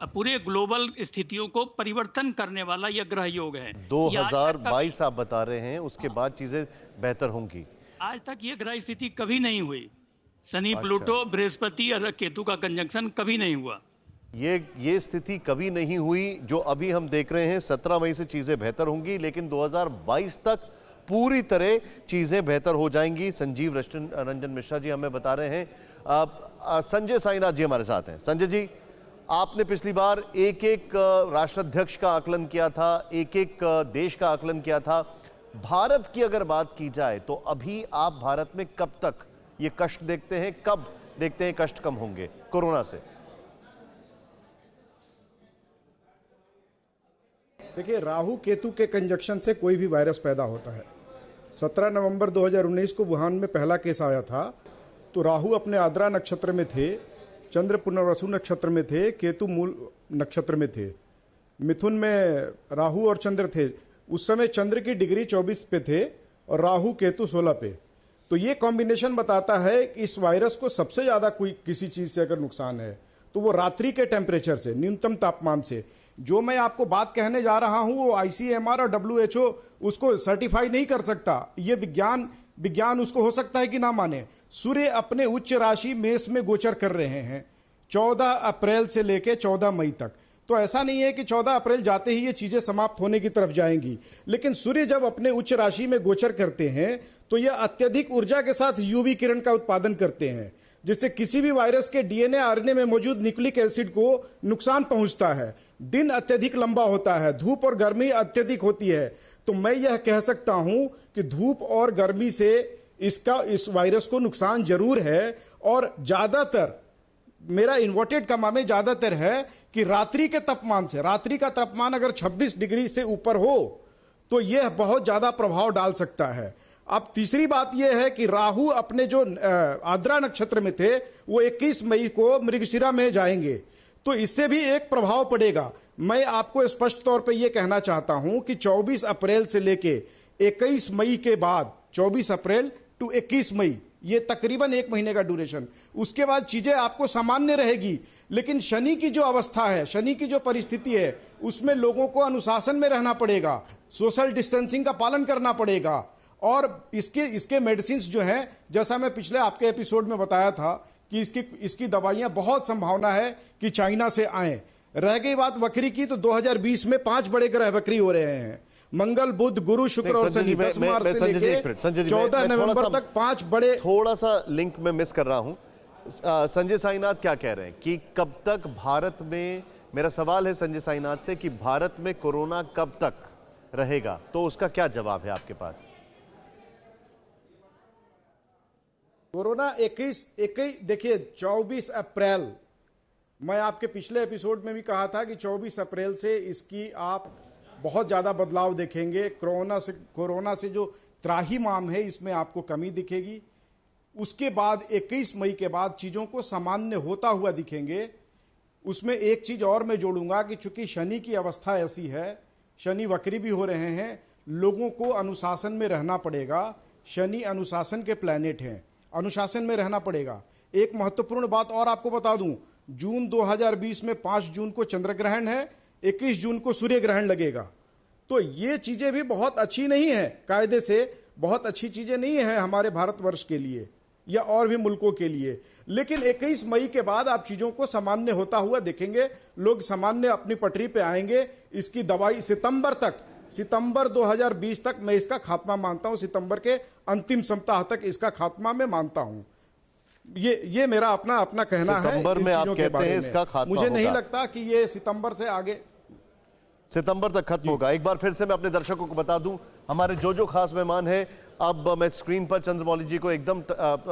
पूरे ग्लोबल स्थितियों को परिवर्तन करने वाला यह ग्रह योग है। 2022 आप बता रहे हैं, उसके बाद चीजें बेहतर होंगी। आज तक ये ग्रह स्थिति कभी नहीं हुई। शनि प्लूटो बृहस्पति और केतु का कंजंक्शन कभी नहीं हुआ। ये स्थिति कभी नहीं हुई जो अभी हम देख रहे हैं। 17 मई से चीजें बेहतर होंगी, लेकिन 2022 तक पूरी तरह चीजें बेहतर हो जाएंगी। संजीव रंजन मिश्रा जी हमें बता रहे हैं। संजय साईनाथ जी हमारे साथ हैं। संजय जी, आपने पिछली बार एक एक राष्ट्राध्यक्ष का आकलन किया था, एक एक देश का आकलन किया था। भारत की अगर बात की जाए तो अभी आप भारत में कब तक ये कष्ट देखते हैं, कब देखते हैं कष्ट कम होंगे कोरोना से? देखिए, राहु केतु के कंजक्शन से कोई भी वायरस पैदा होता है। 17 नवंबर 2019 को वुहान में पहला केस आया था, तो राहु अपने आद्रा नक्षत्र में थे, चंद्र पुनर्वसु नक्षत्र में थे, केतु मूल नक्षत्र में थे। मिथुन में राहु और चंद्र थे। उस समय चंद्र की डिग्री 24 पे थे और राहु केतु 16 पे। तो ये कॉम्बिनेशन बताता है कि इस वायरस को सबसे ज्यादा कोई किसी चीज से अगर नुकसान है तो वो रात्रि के टेम्परेचर से, न्यूनतम तापमान से। जो मैं आपको बात कहने जा रहा हूं वो ICMR और WHO उसको सर्टिफाई नहीं कर सकता। ये विज्ञान उसको हो सकता है कि ना माने। सूर्य अपने उच्च राशि मेष में गोचर कर रहे हैं 14 अप्रैल से लेकर 14 मई तक। तो ऐसा नहीं है कि 14 अप्रैल जाते ही ये चीजें समाप्त होने की तरफ जाएंगी, लेकिन सूर्य जब अपने उच्च राशि में गोचर करते हैं तो यह अत्यधिक ऊर्जा के साथ UV किरण का उत्पादन करते हैं, जिससे किसी भी वायरस के DNA RNA में मौजूद न्यूक्लिक एसिड को नुकसान पहुंचता है। दिन अत्यधिक लंबा होता है, धूप और गर्मी अत्यधिक होती है। तो मैं यह कह सकता हूं कि धूप और गर्मी से इस वायरस को नुकसान जरूर है। और ज्यादातर मेरा इन्वर्टेड कमा में ज्यादातर है कि रात्रि के तापमान से, रात्रि का तापमान अगर 26 डिग्री से ऊपर हो तो यह बहुत ज्यादा प्रभाव डाल सकता है। अब तीसरी बात यह है कि राहु अपने जो आद्रा नक्षत्र में थे वो 21 मई को मृगशिरा में जाएंगे, तो इससे भी एक प्रभाव पड़ेगा। मैं आपको स्पष्ट तौर पे ये कहना चाहता हूं कि 24 अप्रैल से लेके 21 मई के बाद, 24 अप्रैल टू 21 मई, ये तकरीबन 1 महीने का ड्यूरेशन, उसके बाद चीजें आपको सामान्य रहेगी। लेकिन शनि की जो अवस्था है, शनि की जो परिस्थिति है, उसमें लोगों को अनुशासन में रहना पड़ेगा, सोशल डिस्टेंसिंग का पालन करना पड़ेगा। और इसके मेडिसिन जो हैं, जैसा मैं पिछले आपके एपिसोड में बताया था कि इसकी दवाइयां बहुत संभावना है कि चाइना से आए। रह गई बात वक्री की, तो 2020 में 5 बड़े ग्रह वक्री हो रहे हैं। मंगल, बुध, गुरु, शुक्र और शनि। 10 मार्च से लेकर 14 नवंबर तक 5 बड़े। थोड़ा सा लिंक में मिस कर रहा हूं। संजय साईनाथ क्या कह रहे हैं कि कब तक भारत में मेरा सवाल है संजय साईनाथ से कि भारत में कोरोना कब तक रहेगा, तो उसका क्या जवाब है आपके पास? कोरोना 21 देखिए 24 अप्रैल, मैं आपके पिछले एपिसोड में भी कहा था कि 24 अप्रैल से इसकी आप बहुत ज़्यादा बदलाव देखेंगे। कोरोना से जो त्राहिमाम है इसमें आपको कमी दिखेगी। उसके बाद 21 मई के बाद चीज़ों को सामान्य होता हुआ दिखेंगे। उसमें एक चीज़ और मैं जोड़ूंगा कि चूंकि शनि की अवस्था ऐसी है, शनि वक्री भी हो रहे हैं, लोगों को अनुशासन में रहना पड़ेगा। शनि अनुशासन के प्लैनेट हैं, अनुशासन में रहना पड़ेगा। एक महत्वपूर्ण बात और आपको बता दूं, जून 2020 में 5 जून को चंद्र ग्रहण है, 21 जून को सूर्य ग्रहण लगेगा। तो ये चीजें भी बहुत अच्छी नहीं है, कायदे से बहुत अच्छी चीजें नहीं है हमारे भारतवर्ष के लिए या और भी मुल्कों के लिए। लेकिन 21 मई के बाद आप चीजों को सामान्य होता हुआ देखेंगे, लोग सामान्य अपनी पटरी पे आएंगे। इसकी दवाई सितंबर 2020 तक मैं इसका खात्मा मानता हूं, सितंबर के अंतिम सप्ताह तक इसका खात्मा मैं मानता हूं। ये मेरा अपना कहना है। सितंबर में आप कहते हैं इसका खात्मा मुझे नहीं होगा। लगता कि ये सितंबर से आगे सितंबर तक खत्म होगा। एक बार फिर से मैं अपने दर्शकों को बता दूं, हमारे जो खास मेहमान हैं, अब मैं स्क्रीन पर चंद्रमौली जी को एकदम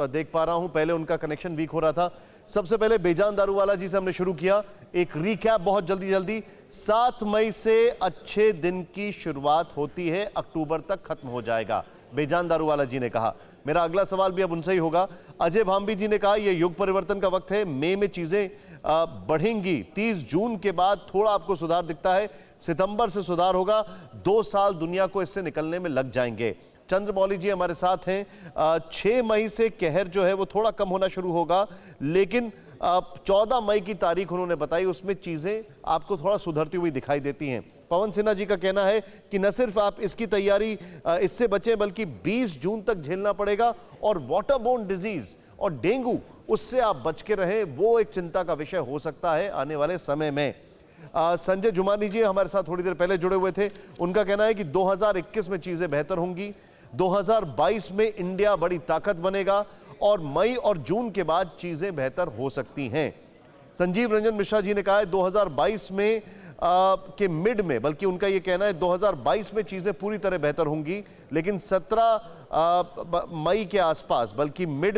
देख पा रहा हूं। पहले उनका कनेक्शन वीक हो रहा था। सबसे पहले बेजान दारूवाला जी से हमने शुरू किया। एक रिकैप बहुत जल्दी 7 मई से अच्छे दिन की शुरुआत होती है, अक्टूबर तक खत्म हो जाएगा, बेजान दारूवाला जी ने कहा। मेरा अगला सवाल भी अब उनसे ही होगा। अजय भांबी जी ने कहा यह युग परिवर्तन का वक्त है, मई में चीजें बढ़ेंगी, 30 जून के बाद थोड़ा आपको सुधार दिखता है, सितंबर से सुधार होगा, 2 साल दुनिया को इससे निकलने में लग जाएंगे। चंद्रमौली जी हमारे साथ हैं। 6 मई से कहर जो है वो थोड़ा कम होना शुरू होगा, लेकिन 14 मई की तारीख उन्होंने बताई, उसमें चीजें आपको थोड़ा सुधरती हुई दिखाई देती हैं। पवन सिन्हा जी का कहना है कि न सिर्फ आप इसकी तैयारी इससे बचें, बल्कि 20 जून तक झेलना पड़ेगा, और वाटरबोर्न डिजीज और डेंगू उससे आप बच के रहें, वो एक चिंता का विषय हो सकता है आने वाले समय में। संजय जुमानी जी हमारे साथ थोड़ी देर पहले जुड़े हुए थे। उनका कहना है कि 2021 में चीजें बेहतर होंगी, 2022 में इंडिया बड़ी ताकत बनेगा, और मई और जून के बाद चीजें बेहतर हो सकती हैं। संजीव रंजन मिश्रा जी ने कहा है 2022 में के मिड में, बल्कि उनका यह कहना है 2022 में चीजें पूरी तरह बेहतर होंगी, लेकिन 17 मई के आसपास, बल्कि मिड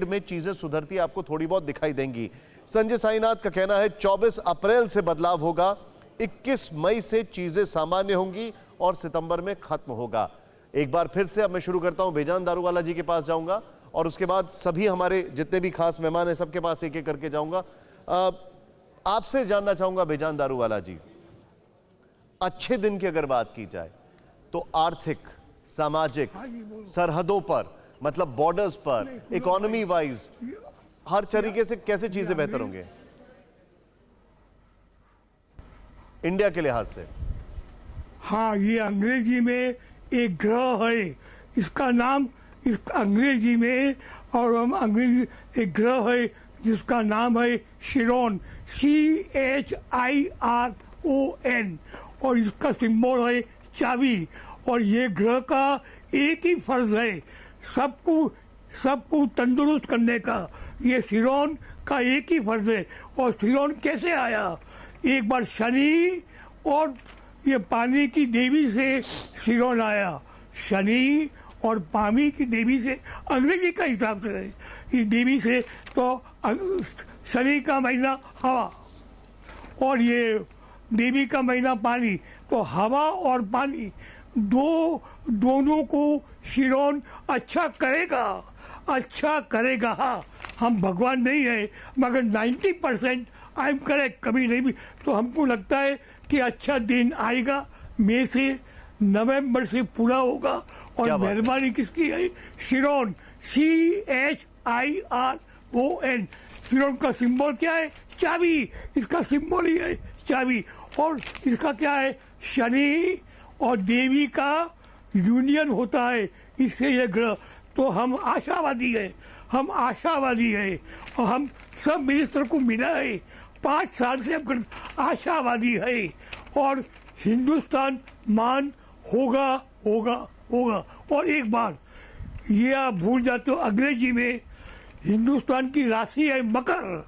में चीजें सुधरती आपको थोड़ी बहुत दिखाई देंगी। संजय साईनाथ का कहना है 24 अप्रैल से बदलाव होगा, 21 मई से चीजें सामान्य होंगी और सितंबर में खत्म होगा। एक बार फिर से अब मैं शुरू करता हूं, बेजान दारूवाला जी के पास जाऊंगा और उसके बाद सभी हमारे जितने भी खास मेहमान हैं सबके पास एक एक करके जाऊंगा। आपसे जानना चाहूंगा बेजान दारूवाला जी, अच्छे दिन की अगर बात की जाए तो आर्थिक, सामाजिक, सरहदों पर, मतलब बॉर्डर्स पर, इकोनॉमी वाइज, हर तरीके से कैसे चीजें बेहतर होंगे इंडिया के लिहाज से? हाँ, ये अंग्रेजी में एक ग्रह है, इसका नाम इस अंग्रेजी में, और हम अंग्रेजी एक ग्रह है जिसका नाम है शिरोन, CHIRON, और इसका सिंबल है चाबी। और ये ग्रह का एक ही फर्ज है, सबको तंदुरुस्त करने का। ये शिरोन का एक ही फर्ज है। और शिरोन कैसे आया? एक बार शनि और ये पानी की देवी से शिरोन आया, शनि और पानी की देवी से, अंग्रेजी का हिसाब से है, इस देवी से। तो शनि का महीना हवा और ये देवी का महीना पानी, तो हवा और पानी दोनों को शिरोन अच्छा करेगा। हाँ, हम भगवान नहीं है, मगर 90% आई एम करेक्ट, कभी नहीं भी। तो हमको लगता है कि अच्छा दिन आएगा, मई से नवंबर से पूरा होगा। और मेहरबानी किसकी है? शिरोन, CHIRON। शिरोन का सिंबल क्या है? चाबी। इसका सिंबल ही है चाबी। और इसका क्या है? शनि और देवी का यूनियन होता है, इससे ये ग्रह। तो हम आशावादी है और हम सब मिनिस्टर को मिला है, 5 साल से हम आशावादी है, और हिंदुस्तान मान होगा। और एक बार ये आप भूल जाते हो, अंग्रेजी में हिंदुस्तान की राशि है मकर,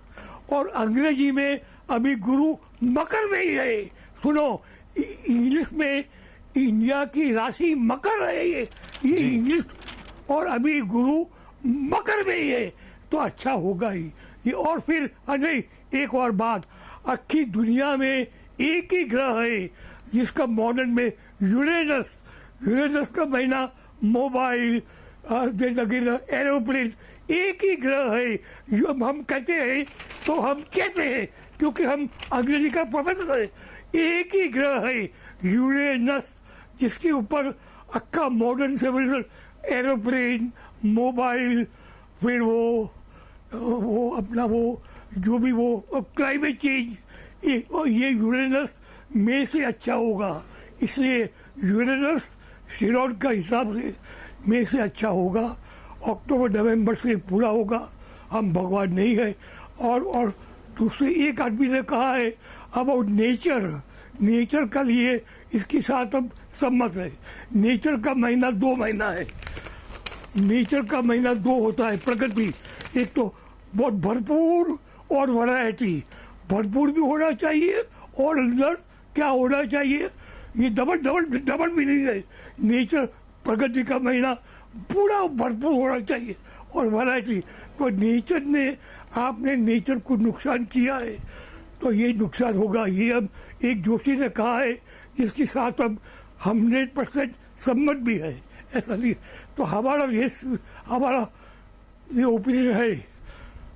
और अंग्रेजी में अभी गुरु मकर में ही है। सुनो, इंग्लिश में इंडिया की राशि मकर है, ये इंग्लिश, और अभी गुरु मकर में ही है, तो अच्छा होगा ही ये। और फिर नहीं, एक और बात, अच्छी दुनिया में एक ही ग्रह है जिसका मॉडर्न में यूरेनस का महीना, मोबाइल, एरोप्लेन, एक ही ग्रह है। हम कहते हैं तो हम कहते हैं क्योंकि हम अंग्रेजी का प्रोफेसर है। एक ही ग्रह है यूरेनस, जिसके ऊपर अक्का मॉडर्न सिविलाइजेशन, एरोप्लेन, मोबाइल, फिर वो अपना वो जो भी वो क्लाइमेट चेंज, ये यूरेनस में से अच्छा होगा। इसलिए यूरेनस शिरोड का हिसाब से में से अच्छा होगा। अक्टूबर नवंबर से पूरा होगा। हम भगवान नहीं है। और दूसरे एक आदमी ने कहा है अबाउट नेचर का लिए इसके साथ हम सम्मत है। नेचर का महीना 2 महीना है। नेचर का महीना 2 होता है। प्रकृति एक तो बहुत भरपूर और वैरायटी, भरपूर भी होना चाहिए और अंदर क्या होना चाहिए, ये डबल मीनिंग है। नेचर, प्रकृति का महीना पूरा भरपूर होना चाहिए और वैरायटी। तो नेचर ने, आपने नेचर को नुकसान किया है तो ये नुकसान होगा। ये अब एक जोशी ने कहा है जिसके साथ अब 100% सम्मत भी है। ऐसा नहीं तो हमारा ये ओपिनियन है,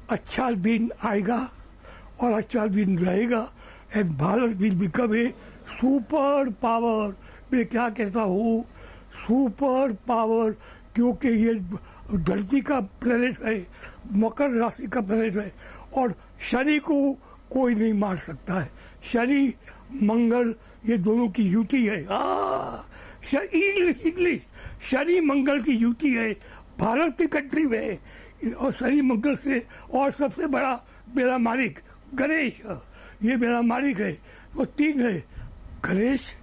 अच्छा दिन आएगा और अच्छा दिन रहेगा and Bharat will become a super power. मैं क्या कहता हूँ, सुपर पावर, क्योंकि ये धरती का प्लेनेट है, मकर राशि का प्लेनेट है और शनि को कोई नहीं मार सकता है। शनि मंगल ये दोनों की युति है। इंग्लिश शनि मंगल की युति है भारत की कंट्री में। और शनि मंगल से, और सबसे बड़ा मेरा मालिक गणेश, ये मेरा मालिक है। वो 3 है, गणेश,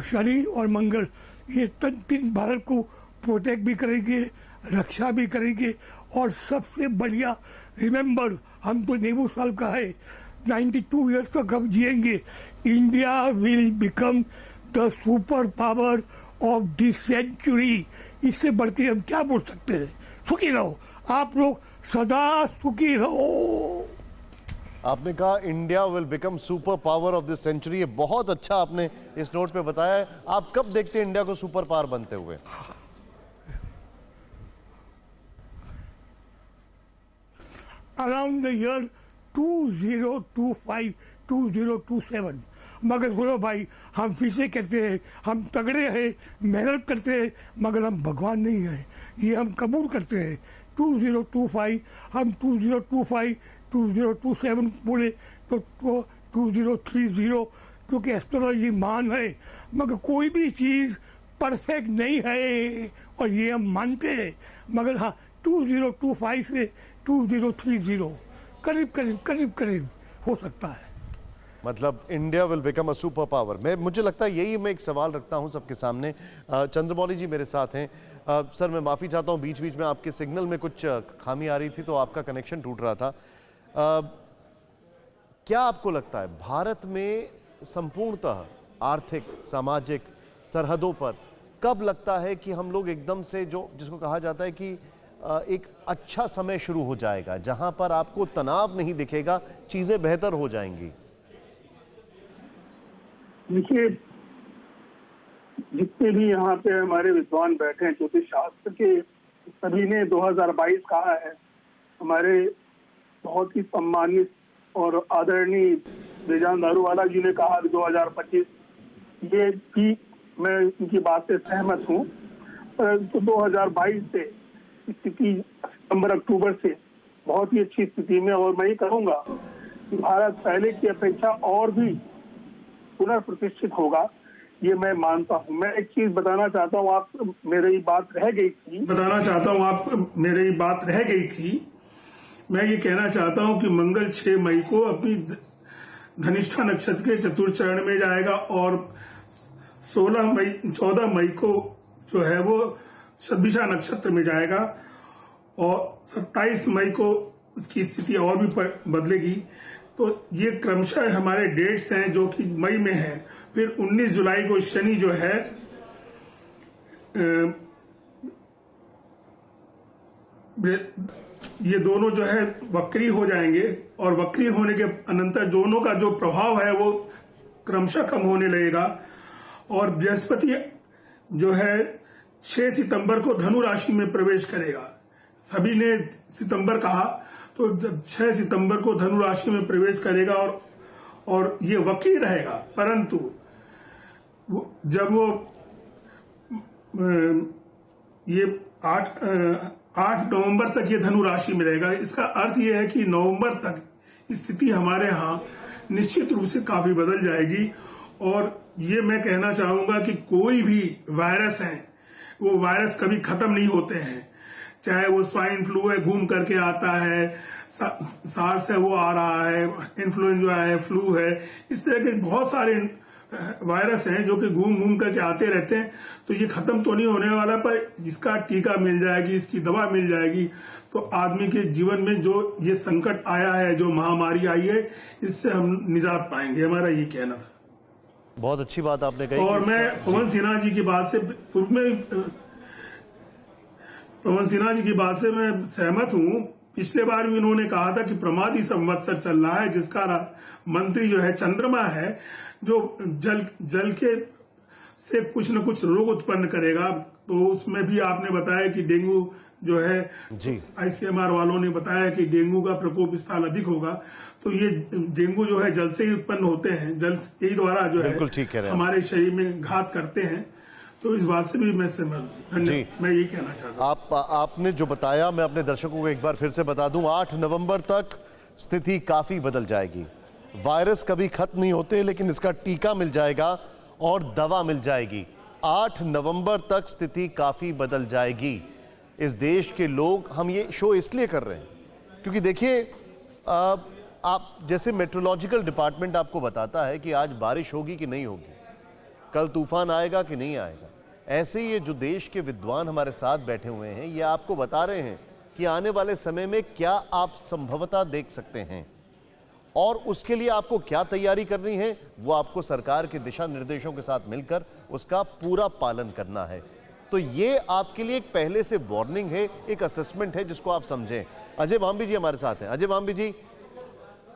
शनि और मंगल। ये 3 भारत को प्रोटेक्ट भी करेंगे, रक्षा भी करेंगे। और सबसे बढ़िया, रिमेंबर, हम तो 90 साल का है, 92 ईयर्स तक हम जिएंगे। India will become the super power of this century. इससे बढ़ के हम क्या बोल सकते हैं। सुखी रहो आप लोग, सदा सुखी रहो। आपने कहा India will become super power of this century. ये बहुत अच्छा आपने इस नोट पे बताया है। आप कब देखते हैं इंडिया को सुपर पावर बनते हुए? Around the year 2025, 2027। मगर सुनो भाई, हम फिर से कहते हैं हम तगड़े हैं, मेहनत करते हैं, मगर हम भगवान नहीं हैं, ये हम कबूल करते हैं। 2025 हम 2025, 2027 बोले तो 2030, क्योंकि एस्ट्रोलॉजी मान है। मगर कोई भी चीज़ परफेक्ट नहीं है और ये हम मानते हैं। मगर हाँ, 2025 से 2030 करीब हो सकता है। मतलब India will become a super power. मुझे लगता है यही मैं एक सवाल रखता हूं सबके सामने। चंद्रमौली जी मेरे साथ हैं। सर, मैं माफ़ी चाहता हूं, बीच बीच में आपके सिग्नल में कुछ खामी आ रही थी तो आपका कनेक्शन टूट रहा था। क्या आपको लगता है भारत में संपूर्णतः आर्थिक, सामाजिक सरहदों पर कब लगता है कि हम लोग एकदम से, जो जिसको कहा जाता है कि एक अच्छा समय शुरू हो जाएगा, जहां पर आपको तनाव नहीं दिखेगा, चीजें बेहतर हो जाएंगी? देखिए, जितने भी यहाँ पे हमारे विद्वान बैठे हैं ज्योतिष शास्त्र के, सभी ने 2022 कहा है। हमारे बहुत ही सम्मानित और आदरणीय बेजान दारूवाला जी ने कहा 2025, ये भी मैं इनकी बात से सहमत हूँ। तो 2022 से स्थिति सितंबर अक्टूबर से बहुत ही अच्छी स्थिति में, और मैं ये कहूँगा कि भारत पहले की अपेक्षा और भी पुनर्प्रतिष्ठित होगा, ये मैं मानता हूँ। मैं एक चीज बताना चाहता हूँ, आप मेरी बात रह गई थी। मैं ये कहना चाहता हूँ कि मंगल 6 मई को अपनी धनिष्ठा नक्षत्र के चतुर्थ चरण में जाएगा और 14 मई को जो है वो शतभिषा नक्षत्र में जाएगा और 27 मई को इसकी स्थिति और भी बदलेगी। तो ये क्रमशः हमारे डेट्स हैं जो कि मई में है। फिर 19 जुलाई को शनि जो है ये दोनों जो है वक्री हो जाएंगे और वक्री होने के अनंतर दोनों का जो प्रभाव है वो क्रमशः कम होने लगेगा। और बृहस्पति जो है 6 सितंबर को धनु राशि में प्रवेश करेगा। सभी ने सितंबर कहा, तो जब 6 सितंबर को धनु राशि में प्रवेश करेगा और ये वक्री रहेगा, परंतु जब वो ये 8 नवंबर तक ये धनु राशि में रहेगा। इसका अर्थ ये है कि नवंबर तक स्थिति हमारे यहाँ निश्चित रूप से काफी बदल जाएगी। और ये मैं कहना चाहूंगा कि कोई भी वायरस है वो वायरस कभी खत्म नहीं होते हैं, चाहे वो स्वाइन फ्लू है घूम करके आता है, सार्स है वो आ रहा है, इन्फ्लुएंजा है, फ्लू है, इस तरह के बहुत सारे वायरस हैं जो कि घूम घूम करके आते रहते हैं। तो ये खत्म तो नहीं होने वाला, पर इसका टीका मिल जाएगी, इसकी दवा मिल जाएगी, तो आदमी के जीवन में जो ये संकट आया है, जो महामारी आई है, इससे हम निजात पाएंगे। हमारा ये कहना था। बहुत अच्छी बात आपने कही। और मैं पवन सिन्हा जी की बात से पूर्व में पवन सिन्हा जी की बात से मैं सहमत हूँ। पिछले बार भी उन्होंने कहा था कि प्रमादी संवत्सर चल रहा है, जिसका मंत्री जो है चंद्रमा है, जो जल के से कुछ न कुछ रोग उत्पन्न करेगा। तो उसमें भी आपने बताया कि डेंगू जो है जी, ICMR वालों ने बताया कि डेंगू का प्रकोप इस साल अधिक होगा। तो ये डेंगू जो है जल से ही उत्पन्न होते हैं, जल के द्वारा जो है हमारे शरीर में घात करते हैं। तो इस बात से भी मैं सहमत हूं। मैं यही कहना चाहता हूं। आपने जो बताया मैं अपने दर्शकों को एक बार फिर से बता दूं, 8 नवंबर तक स्थिति काफी बदल जाएगी। वायरस कभी खत्म नहीं होते, लेकिन इसका टीका मिल जाएगा और दवा मिल जाएगी। 8 नवंबर तक स्थिति काफी बदल जाएगी। इस देश के लोग, हम ये शो इसलिए कर रहे हैं क्योंकि देखिए आप जैसे मेट्रोलॉजिकल डिपार्टमेंट आपको बताता है कि आज बारिश होगी कि नहीं होगी, कल तूफान आएगा कि नहीं आएगा, ऐसे ये जो देश के विद्वान हमारे साथ बैठे हुए हैं ये आपको बता रहे हैं कि आने वाले समय में क्या आप संभवतः देख सकते हैं और उसके लिए आपको क्या तैयारी करनी है, वो आपको सरकार के दिशा निर्देशों के साथ मिलकर उसका पूरा पालन करना है। तो ये आपके लिए एक पहले से वार्निंग है, एक असेसमेंट है जिसको आप समझें। अजय भांबी जी हमारे साथ हैं। अजय भांबी जी,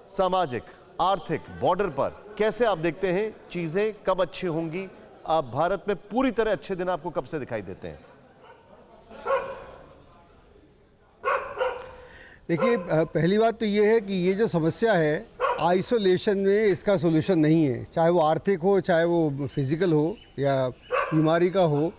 सामाजिक आर्थिक बॉर्डर पर कैसे आप देखते हैं चीजें कब अच्छी होंगी? आप भारत में पूरी तरह अच्छे दिन आपको कब से दिखाई देते हैं? देखिए, पहली बात तो ये है कि ये जो समस्या है आइसोलेशन में इसका सोल्यूशन नहीं है, चाहे वो आर्थिक हो, चाहे वो फिजिकल हो या बीमारी का हो,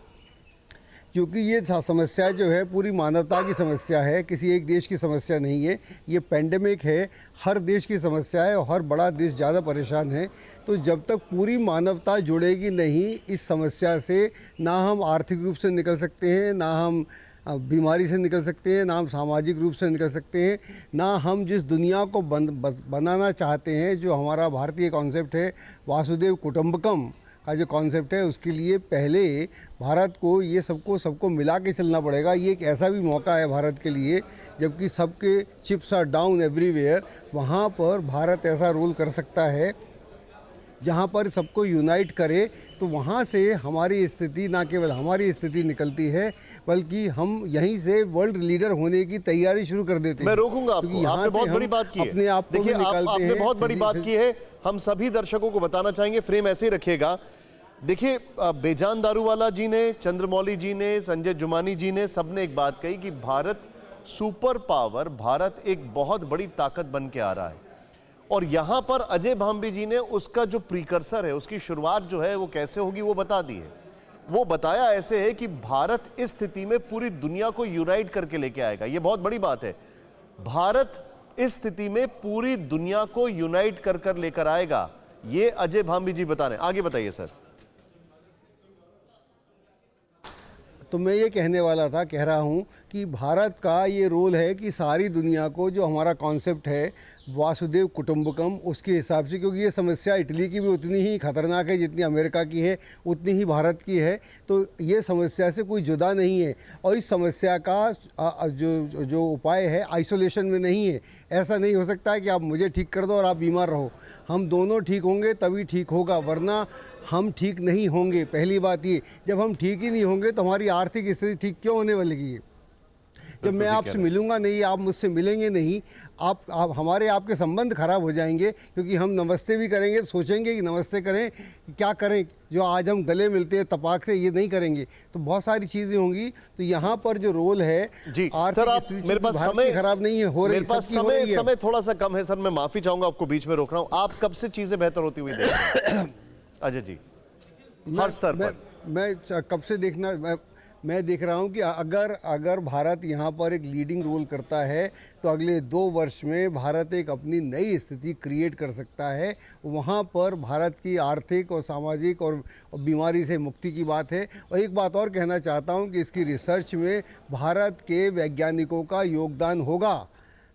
क्योंकि ये समस्या जो है पूरी मानवता की समस्या है, किसी एक देश की समस्या नहीं है। ये पेंडेमिक है, हर देश की समस्या है और हर बड़ा देश ज़्यादा परेशान है। तो जब तक पूरी मानवता जुड़ेगी नहीं इस समस्या से, ना हम आर्थिक रूप से निकल सकते हैं, ना हम बीमारी से निकल सकते हैं, ना हम सामाजिक रूप से निकल सकते हैं, ना हम जिस दुनिया को बनाना चाहते हैं, जो हमारा भारतीय कॉन्सेप्ट है वासुदेव कुटुंबकम का जो कॉन्सेप्ट है, उसके लिए पहले भारत को ये सबको मिला के चलना पड़ेगा। ये एक ऐसा भी मौका है भारत के लिए, जबकि सबके चिप्स आर डाउन एवरीवेयर, वहाँ पर भारत ऐसा रोल कर सकता है जहाँ पर सबको यूनाइट करे। तो वहाँ से हमारी स्थिति, ना केवल हमारी स्थिति निकलती है, बल्कि हम यहीं से वर्ल्ड लीडर होने की तैयारी शुरू कर देते हैं। मैं रोकूंगा आपको, आपने बहुत बड़ी बात की है। अपने आप को देखिए, आपने बहुत बड़ी बात की है। हम सभी दर्शकों को बताना चाहेंगे, फ्रेम ऐसे ही रखिएगा। देखिए, बेजान दारूवाला जी ने, चंद्रमौली जी ने, संजय जुमानी जी ने, सबने एक बात कही कि भारत सुपर पावर, भारत एक बहुत बड़ी ताकत बन के आ रहा है। और यहां पर अजय भांबी जी ने उसका जो प्रीकर्सर है, उसकी शुरुआत जो है वो कैसे होगी वो बता दी है। वो बताया ऐसे है कि भारत इस स्थिति में पूरी दुनिया को यूनाइट करके लेके आएगा। ये बहुत बड़ी बात है। भारत इस स्थिति में पूरी दुनिया को यूनाइट कर लेकर आएगा, ये अजय भांबी जी बता रहे हैं। आगे बताइए सर। तो मैं ये कह रहा हूँ कि भारत का ये रोल है कि सारी दुनिया को, जो हमारा कॉन्सेप्ट है वासुदेव कुटुंबकम उसके हिसाब से, क्योंकि ये समस्या इटली की भी उतनी ही खतरनाक है जितनी अमेरिका की है, उतनी ही भारत की है। तो ये समस्या से कोई जुदा नहीं है और इस समस्या का जो उपाय है आइसोलेशन में नहीं है। ऐसा नहीं हो सकता है कि आप मुझे ठीक कर दो और आप बीमार रहो। हम दोनों ठीक होंगे तभी ठीक होगा, वरना हम ठीक नहीं होंगे। पहली बात ये, जब हम ठीक ही नहीं होंगे तो हमारी आर्थिक स्थिति ठीक क्यों होने वाली है? जब मैं आपसे मिलूंगा नहीं, आप मुझसे मिलेंगे नहीं, आप हमारे आपके संबंध खराब हो जाएंगे। क्योंकि हम नमस्ते भी करेंगे तो सोचेंगे कि नमस्ते करें, क्या करें, जो आज हम गले मिलते हैं तपाक से, ये नहीं करेंगे। तो बहुत सारी चीज़ें होंगी। तो यहाँ पर जो रोल है जी सर, आप मेरे पास समय खराब नहीं है, हो रही, मेरे पास समय थोड़ा सा कम है सर, मैं माफी चाहूंगा, आपको बीच में रोक रहा हूँ। आप कब से चीजें बेहतर होती हुई देख रहे हैं अजय जी, हर स्तर पर? मैं कब से मैं देख रहा हूं कि अगर भारत यहां पर एक लीडिंग रोल करता है तो अगले 2 वर्ष में भारत एक अपनी नई स्थिति क्रिएट कर सकता है। वहां पर भारत की आर्थिक और सामाजिक और बीमारी से मुक्ति की बात है। और एक बात और कहना चाहता हूं कि इसकी रिसर्च में भारत के वैज्ञानिकों का योगदान होगा।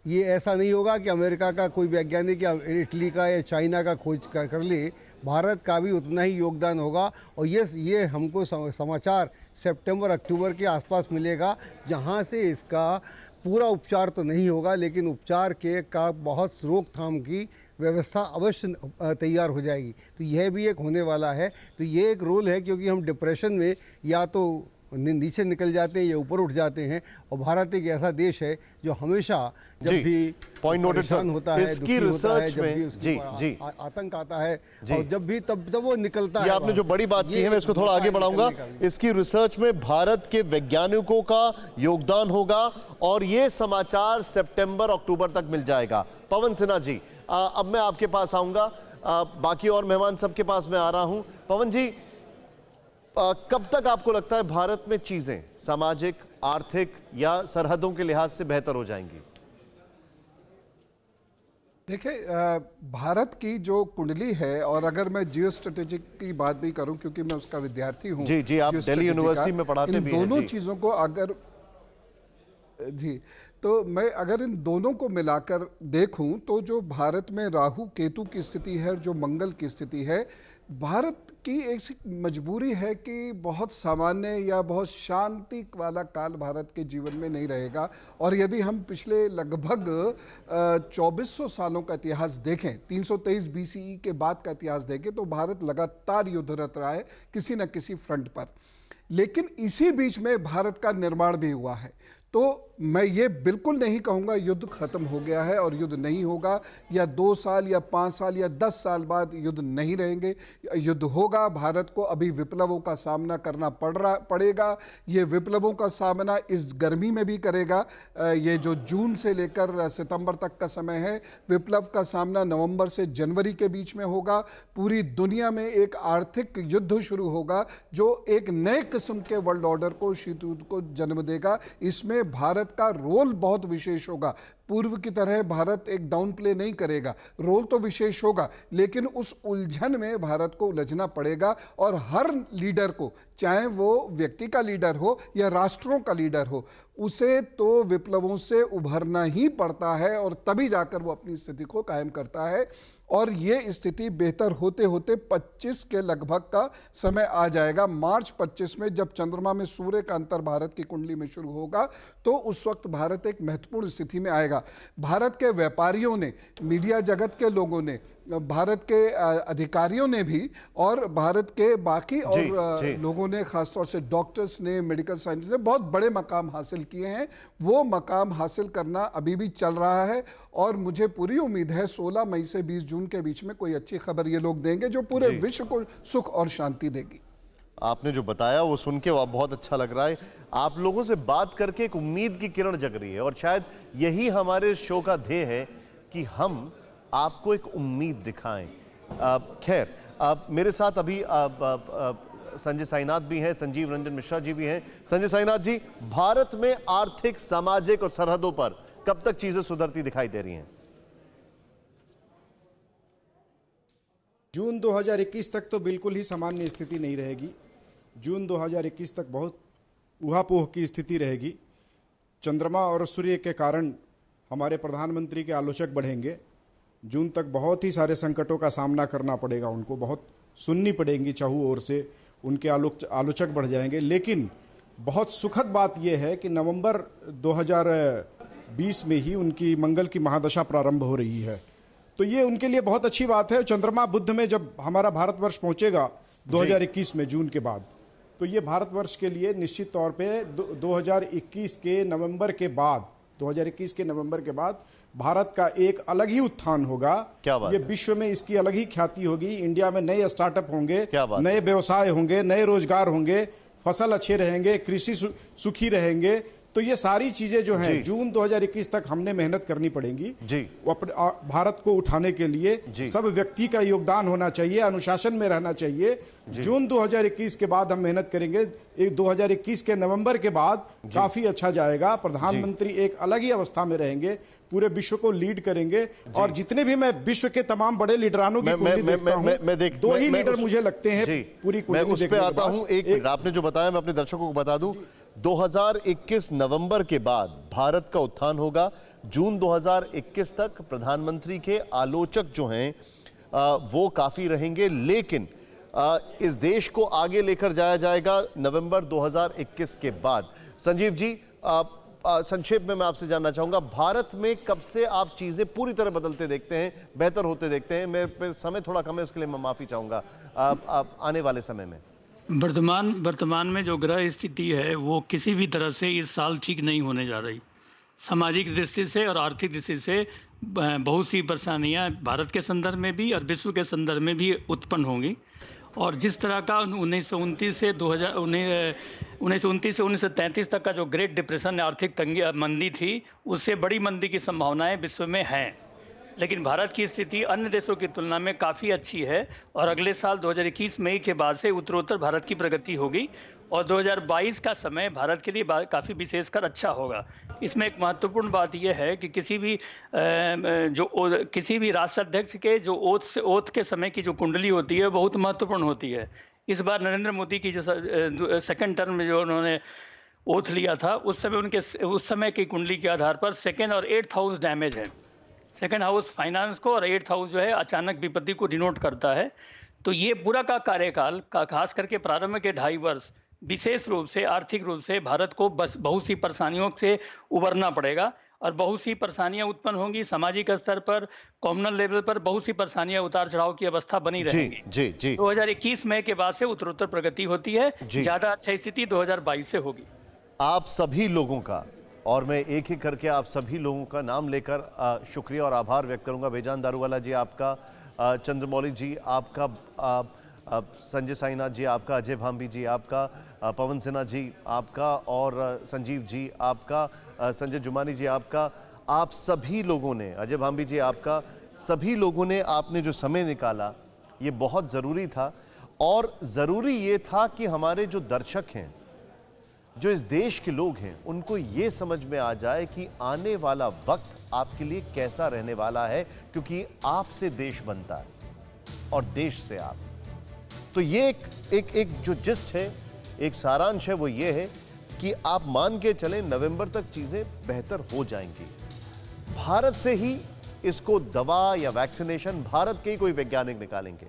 ये ऐसा नहीं होगा कि अमेरिका का कोई वैज्ञानिक या इटली का या चाइना का खोज कर ले, भारत का भी उतना ही योगदान होगा। और ये हमको समाचार सितंबर अक्टूबर के आसपास मिलेगा, जहां से इसका पूरा उपचार तो नहीं होगा, लेकिन उपचार का बहुत रोकथाम की व्यवस्था अवश्य तैयार हो जाएगी। तो यह भी एक होने वाला है। तो ये एक रोल है, क्योंकि हम डिप्रेशन में या तो नीचे निकल जाते हैं या ऊपर उठ जाते हैं। और भारत एक ऐसा देश है जो हमेशा जब भी पॉइंट नोटेड परेशान होता है, इसकी दुखी होता है, रिसर्च जब भी में उसके आतंक आता है, और जब भी तब वो निकलता है। आपने जो बड़ी बात की है, मैं इसको थोड़ा आगे बढ़ाऊंगा। इसकी रिसर्च में भारत के वैज्ञानिकों का योगदान होगा और ये समाचार सितंबर अक्टूबर तक मिल जाएगा। पवन सिन्हा जी, अब मैं आपके पास आऊंगा, बाकी और मेहमान सबके पास मैं आ रहा हूं। पवन जी, कब तक आपको लगता है भारत में चीजें सामाजिक, आर्थिक या सरहदों के लिहाज से बेहतर हो जाएंगी? देखिए, भारत की जो कुंडली है, और अगर मैं जियो स्ट्रेटेजिक की बात भी करूं, क्योंकि मैं उसका विद्यार्थी हूं। जी, आप दिल्ली यूनिवर्सिटी में पढ़ाते भी हैं। दोनों चीजों को अगर तो मैं अगर इन दोनों को मिलाकर देखूं तो जो भारत में राहु केतु की स्थिति है, जो मंगल की स्थिति है, भारत की एक मजबूरी है कि बहुत सामान्य या बहुत शांति वाला काल भारत के जीवन में नहीं रहेगा। और यदि हम पिछले लगभग 2400 सालों का इतिहास देखें, 323 BCE के बाद का इतिहास देखें, तो भारत लगातार युद्धरत रहा है किसी न किसी फ्रंट पर। लेकिन इसी बीच में भारत का निर्माण भी हुआ है। तो मैं ये बिल्कुल नहीं कहूँगा युद्ध खत्म हो गया है और युद्ध नहीं होगा, या 2 साल या 5 साल या 10 साल बाद युद्ध नहीं रहेंगे। युद्ध होगा। भारत को अभी विप्लवों का सामना करना पड़ेगा। ये विप्लवों का सामना इस गर्मी में भी करेगा। ये जो जून से लेकर सितंबर तक का समय है, विप्लव का सामना नवंबर से जनवरी के बीच में होगा। पूरी दुनिया में एक आर्थिक युद्ध शुरू होगा जो एक नए किस्म के वर्ल्ड ऑर्डर को, शीत युद्ध को जन्म देगा। इसमें भारत का रोल बहुत विशेष होगा। पूर्व की तरह भारत एक डाउन प्ले नहीं करेगा, रोल तो विशेष होगा, लेकिन उस उलझन में भारत को उलझना पड़ेगा। और हर लीडर को, चाहे वो व्यक्ति का लीडर हो या राष्ट्रों का लीडर हो, उसे तो विप्लवों से उभरना ही पड़ता है और तभी जाकर वो अपनी स्थिति को कायम करता है। और ये स्थिति बेहतर होते होते 25 के लगभग का समय आ जाएगा। मार्च 25 में जब चंद्रमा में सूर्य का अंतर भारत की कुंडली में शुरू होगा, तो उस वक्त भारत एक महत्वपूर्ण स्थिति में आएगा। भारत के व्यापारियों ने, मीडिया जगत के लोगों ने, भारत के अधिकारियों ने भी, और भारत के बाकी और लोगों ने, खासतौर से डॉक्टर्स ने, मेडिकल साइंटिस्ट ने बहुत बड़े मकाम हासिल किए हैं। वो मकाम हासिल करना अभी भी चल रहा है और मुझे पूरी उम्मीद है 16 मई से 20 जून के बीच में कोई अच्छी खबर ये लोग देंगे जो पूरे विश्व को सुख और शांति देगी। आपने जो बताया वो सुन के बहुत अच्छा लग रहा है। आप लोगों से बात करके एक उम्मीद की किरण जग रही है और शायद यही हमारे शो का ध्येय है कि हम आपको एक उम्मीद दिखाएं। खैर, मेरे साथ अभी संजय साईनाथ भी हैं, संजीव रंजन मिश्रा जी भी हैं। संजय साईनाथ जी, भारत में आर्थिक, सामाजिक और सरहदों पर कब तक चीजें सुधरती दिखाई दे रही हैं? जून 2021 तक तो बिल्कुल ही सामान्य स्थिति नहीं रहेगी। जून 2021 तक बहुत ऊहापोह की स्थिति रहेगी। चंद्रमा और सूर्य के कारण हमारे प्रधानमंत्री के आलोचक बढ़ेंगे जून तक बहुत ही सारे संकटों का सामना करना पड़ेगा उनको, बहुत सुननी पड़ेंगी चाहू ओर से, उनके आलोचक बढ़ जाएंगे। लेकिन बहुत सुखद बात यह है कि नवंबर 2020 में ही उनकी मंगल की महादशा प्रारंभ हो रही है, तो ये उनके लिए बहुत अच्छी बात है। चंद्रमा बुध में जब हमारा भारतवर्ष पहुंचेगा 2021 में जून के बाद, तो ये भारतवर्ष के लिए निश्चित तौर पे 2021 के नवंबर के बाद भारत का एक अलग ही उत्थान होगा। क्या बात ये है? विश्व में इसकी अलग ही ख्याति होगी। इंडिया में नए स्टार्टअप होंगे, क्या बात नए व्यवसाय होंगे, नए रोजगार होंगे, फसल अच्छे रहेंगे, कृषि सुखी रहेंगे। तो ये सारी चीजें जो हैं जून 2021 तक हमने मेहनत करनी पड़ेगी जी। अपने भारत को उठाने के लिए सब व्यक्ति का योगदान होना चाहिए, अनुशासन में रहना चाहिए। जून 2021 के बाद हम मेहनत करेंगे। 2021 के नवंबर के बाद काफी अच्छा जाएगा। प्रधानमंत्री एक अलग ही अवस्था में रहेंगे, पूरे विश्व को लीड करेंगे। और जितने भी मैं विश्व के तमाम बड़े लीडरानों की कुंडली देखता हूं, दो ही लीडर मुझे लगते हैं पूरी कुंडली मैं उस पे आता हूं। एक आपने जो बताया मैं अपने दर्शकों को बता दूं, 2021 नवंबर के बाद भारत का उत्थान होगा। जून 2021 तक प्रधानमंत्री के आलोचक जो हैं वो काफी रहेंगे, लेकिन इस देश को आगे लेकर जाया जाएगा नवंबर 2021 के बाद। संजीव जी, संक्षेप में मैं आपसे जानना चाहूंगा, भारत में कब से आप चीजें पूरी तरह बदलते देखते हैं, बेहतर होते देखते हैं? मैं समय थोड़ा कम है, इसके लिए मैं माफी चाहूंगा। आने वाले समय में वर्तमान में जो ग्रह स्थिति है वो किसी भी तरह से इस साल ठीक नहीं होने जा रही। सामाजिक दृष्टि से और आर्थिक दृष्टि से बहुत सी परेशानियां भारत के संदर्भ में भी और विश्व के संदर्भ में भी उत्पन्न होंगी। और जिस तरह का 1929 से 1933 तक का जो ग्रेट डिप्रेशन आर्थिक तंगी मंदी थी, उससे बड़ी मंदी की संभावनाएं विश्व में हैं। लेकिन भारत की स्थिति अन्य देशों की तुलना में काफ़ी अच्छी है और अगले साल 2021 मई के बाद से उत्तरोत्तर भारत की प्रगति होगी और 2022 का समय भारत के लिए काफ़ी विशेषकर अच्छा होगा। इसमें एक महत्वपूर्ण बात यह है कि किसी भी राष्ट्राध्यक्ष के जो ओथ के समय की जो कुंडली होती है बहुत महत्वपूर्ण होती है। इस बार नरेंद्र मोदी की जो सेकंड टर्म में जो उन्होंने ओथ लिया था, उस समय की कुंडली के आधार पर सेकेंड और 8th हाउस डैमेज है। सेकेंड हाउस फाइनेंस को और 8th हाउस जो है अचानक विपत्ति को डिनोट करता है। तो ये पूरा का कार्यकाल का खास करके प्रारंभ के 2.5 वर्ष विशेष रूप से आर्थिक रूप से भारत को बस बहुत सी परेशानियों से उबरना पड़ेगा और बहुत सी परेशानियां उत्पन्न होंगी। सामाजिक स्तर पर, कॉम्युनल लेवल पर बहुत सी परेशानियां, उतार चढ़ाव की अवस्था बनी रहेगी। जी, जी। 2021 मई के बाद से उत्तरोत्तर प्रगति होती है, ज्यादा अच्छा स्थिति 2022 से होगी। आप सभी लोगों का, और मैं एक एक करके आप सभी लोगों का नाम लेकर शुक्रिया और आभार व्यक्त करूंगा। बेजान दारूवाला जी आपका, चंद्रमौली जी आपका, संजय साईनाथ जी आपका, अजय भांबी जी आपका, पवन सिन्हा जी आपका और संजीव जी आपका, संजय जुमानी जी आपका। आप सभी लोगों ने, अजय भांबी जी आपका, सभी लोगों ने आपने जो समय निकाला ये बहुत ज़रूरी था। और ज़रूरी ये था कि हमारे जो दर्शक हैं, जो इस देश के लोग हैं, उनको ये समझ में आ जाए कि आने वाला वक्त आपके लिए कैसा रहने वाला है, क्योंकि आपसे देश बनता है और देश से आप। तो ये एक जो जिस्ट है, एक सारांश है, वो ये है कि आप मान के चलें नवंबर तक चीजें बेहतर हो जाएंगी। भारत से ही इसको दवा या वैक्सीनेशन भारत के ही कोई वैज्ञानिक निकालेंगे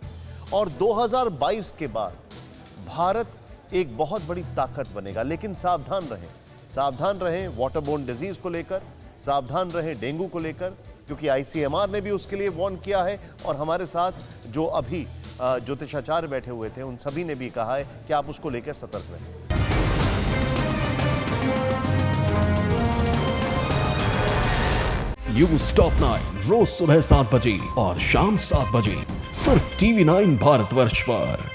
और 2022 के बाद भारत एक बहुत बड़ी ताकत बनेगा। लेकिन सावधान रहें वाटरबोर्न डिजीज को लेकर, सावधान रहें डेंगू को लेकर, क्योंकि आईसीएमआर ने भी उसके लिए वार्न किया है और हमारे साथ जो अभी ज्योतिषाचार्य बैठे हुए थे उन सभी ने भी कहा है कि आप उसको लेकर सतर्क रहें। न्यूज़ टॉप 9 रोज सुबह 7 बजे और शाम 7 बजे सिर्फ TV9 भारतवर्ष पर।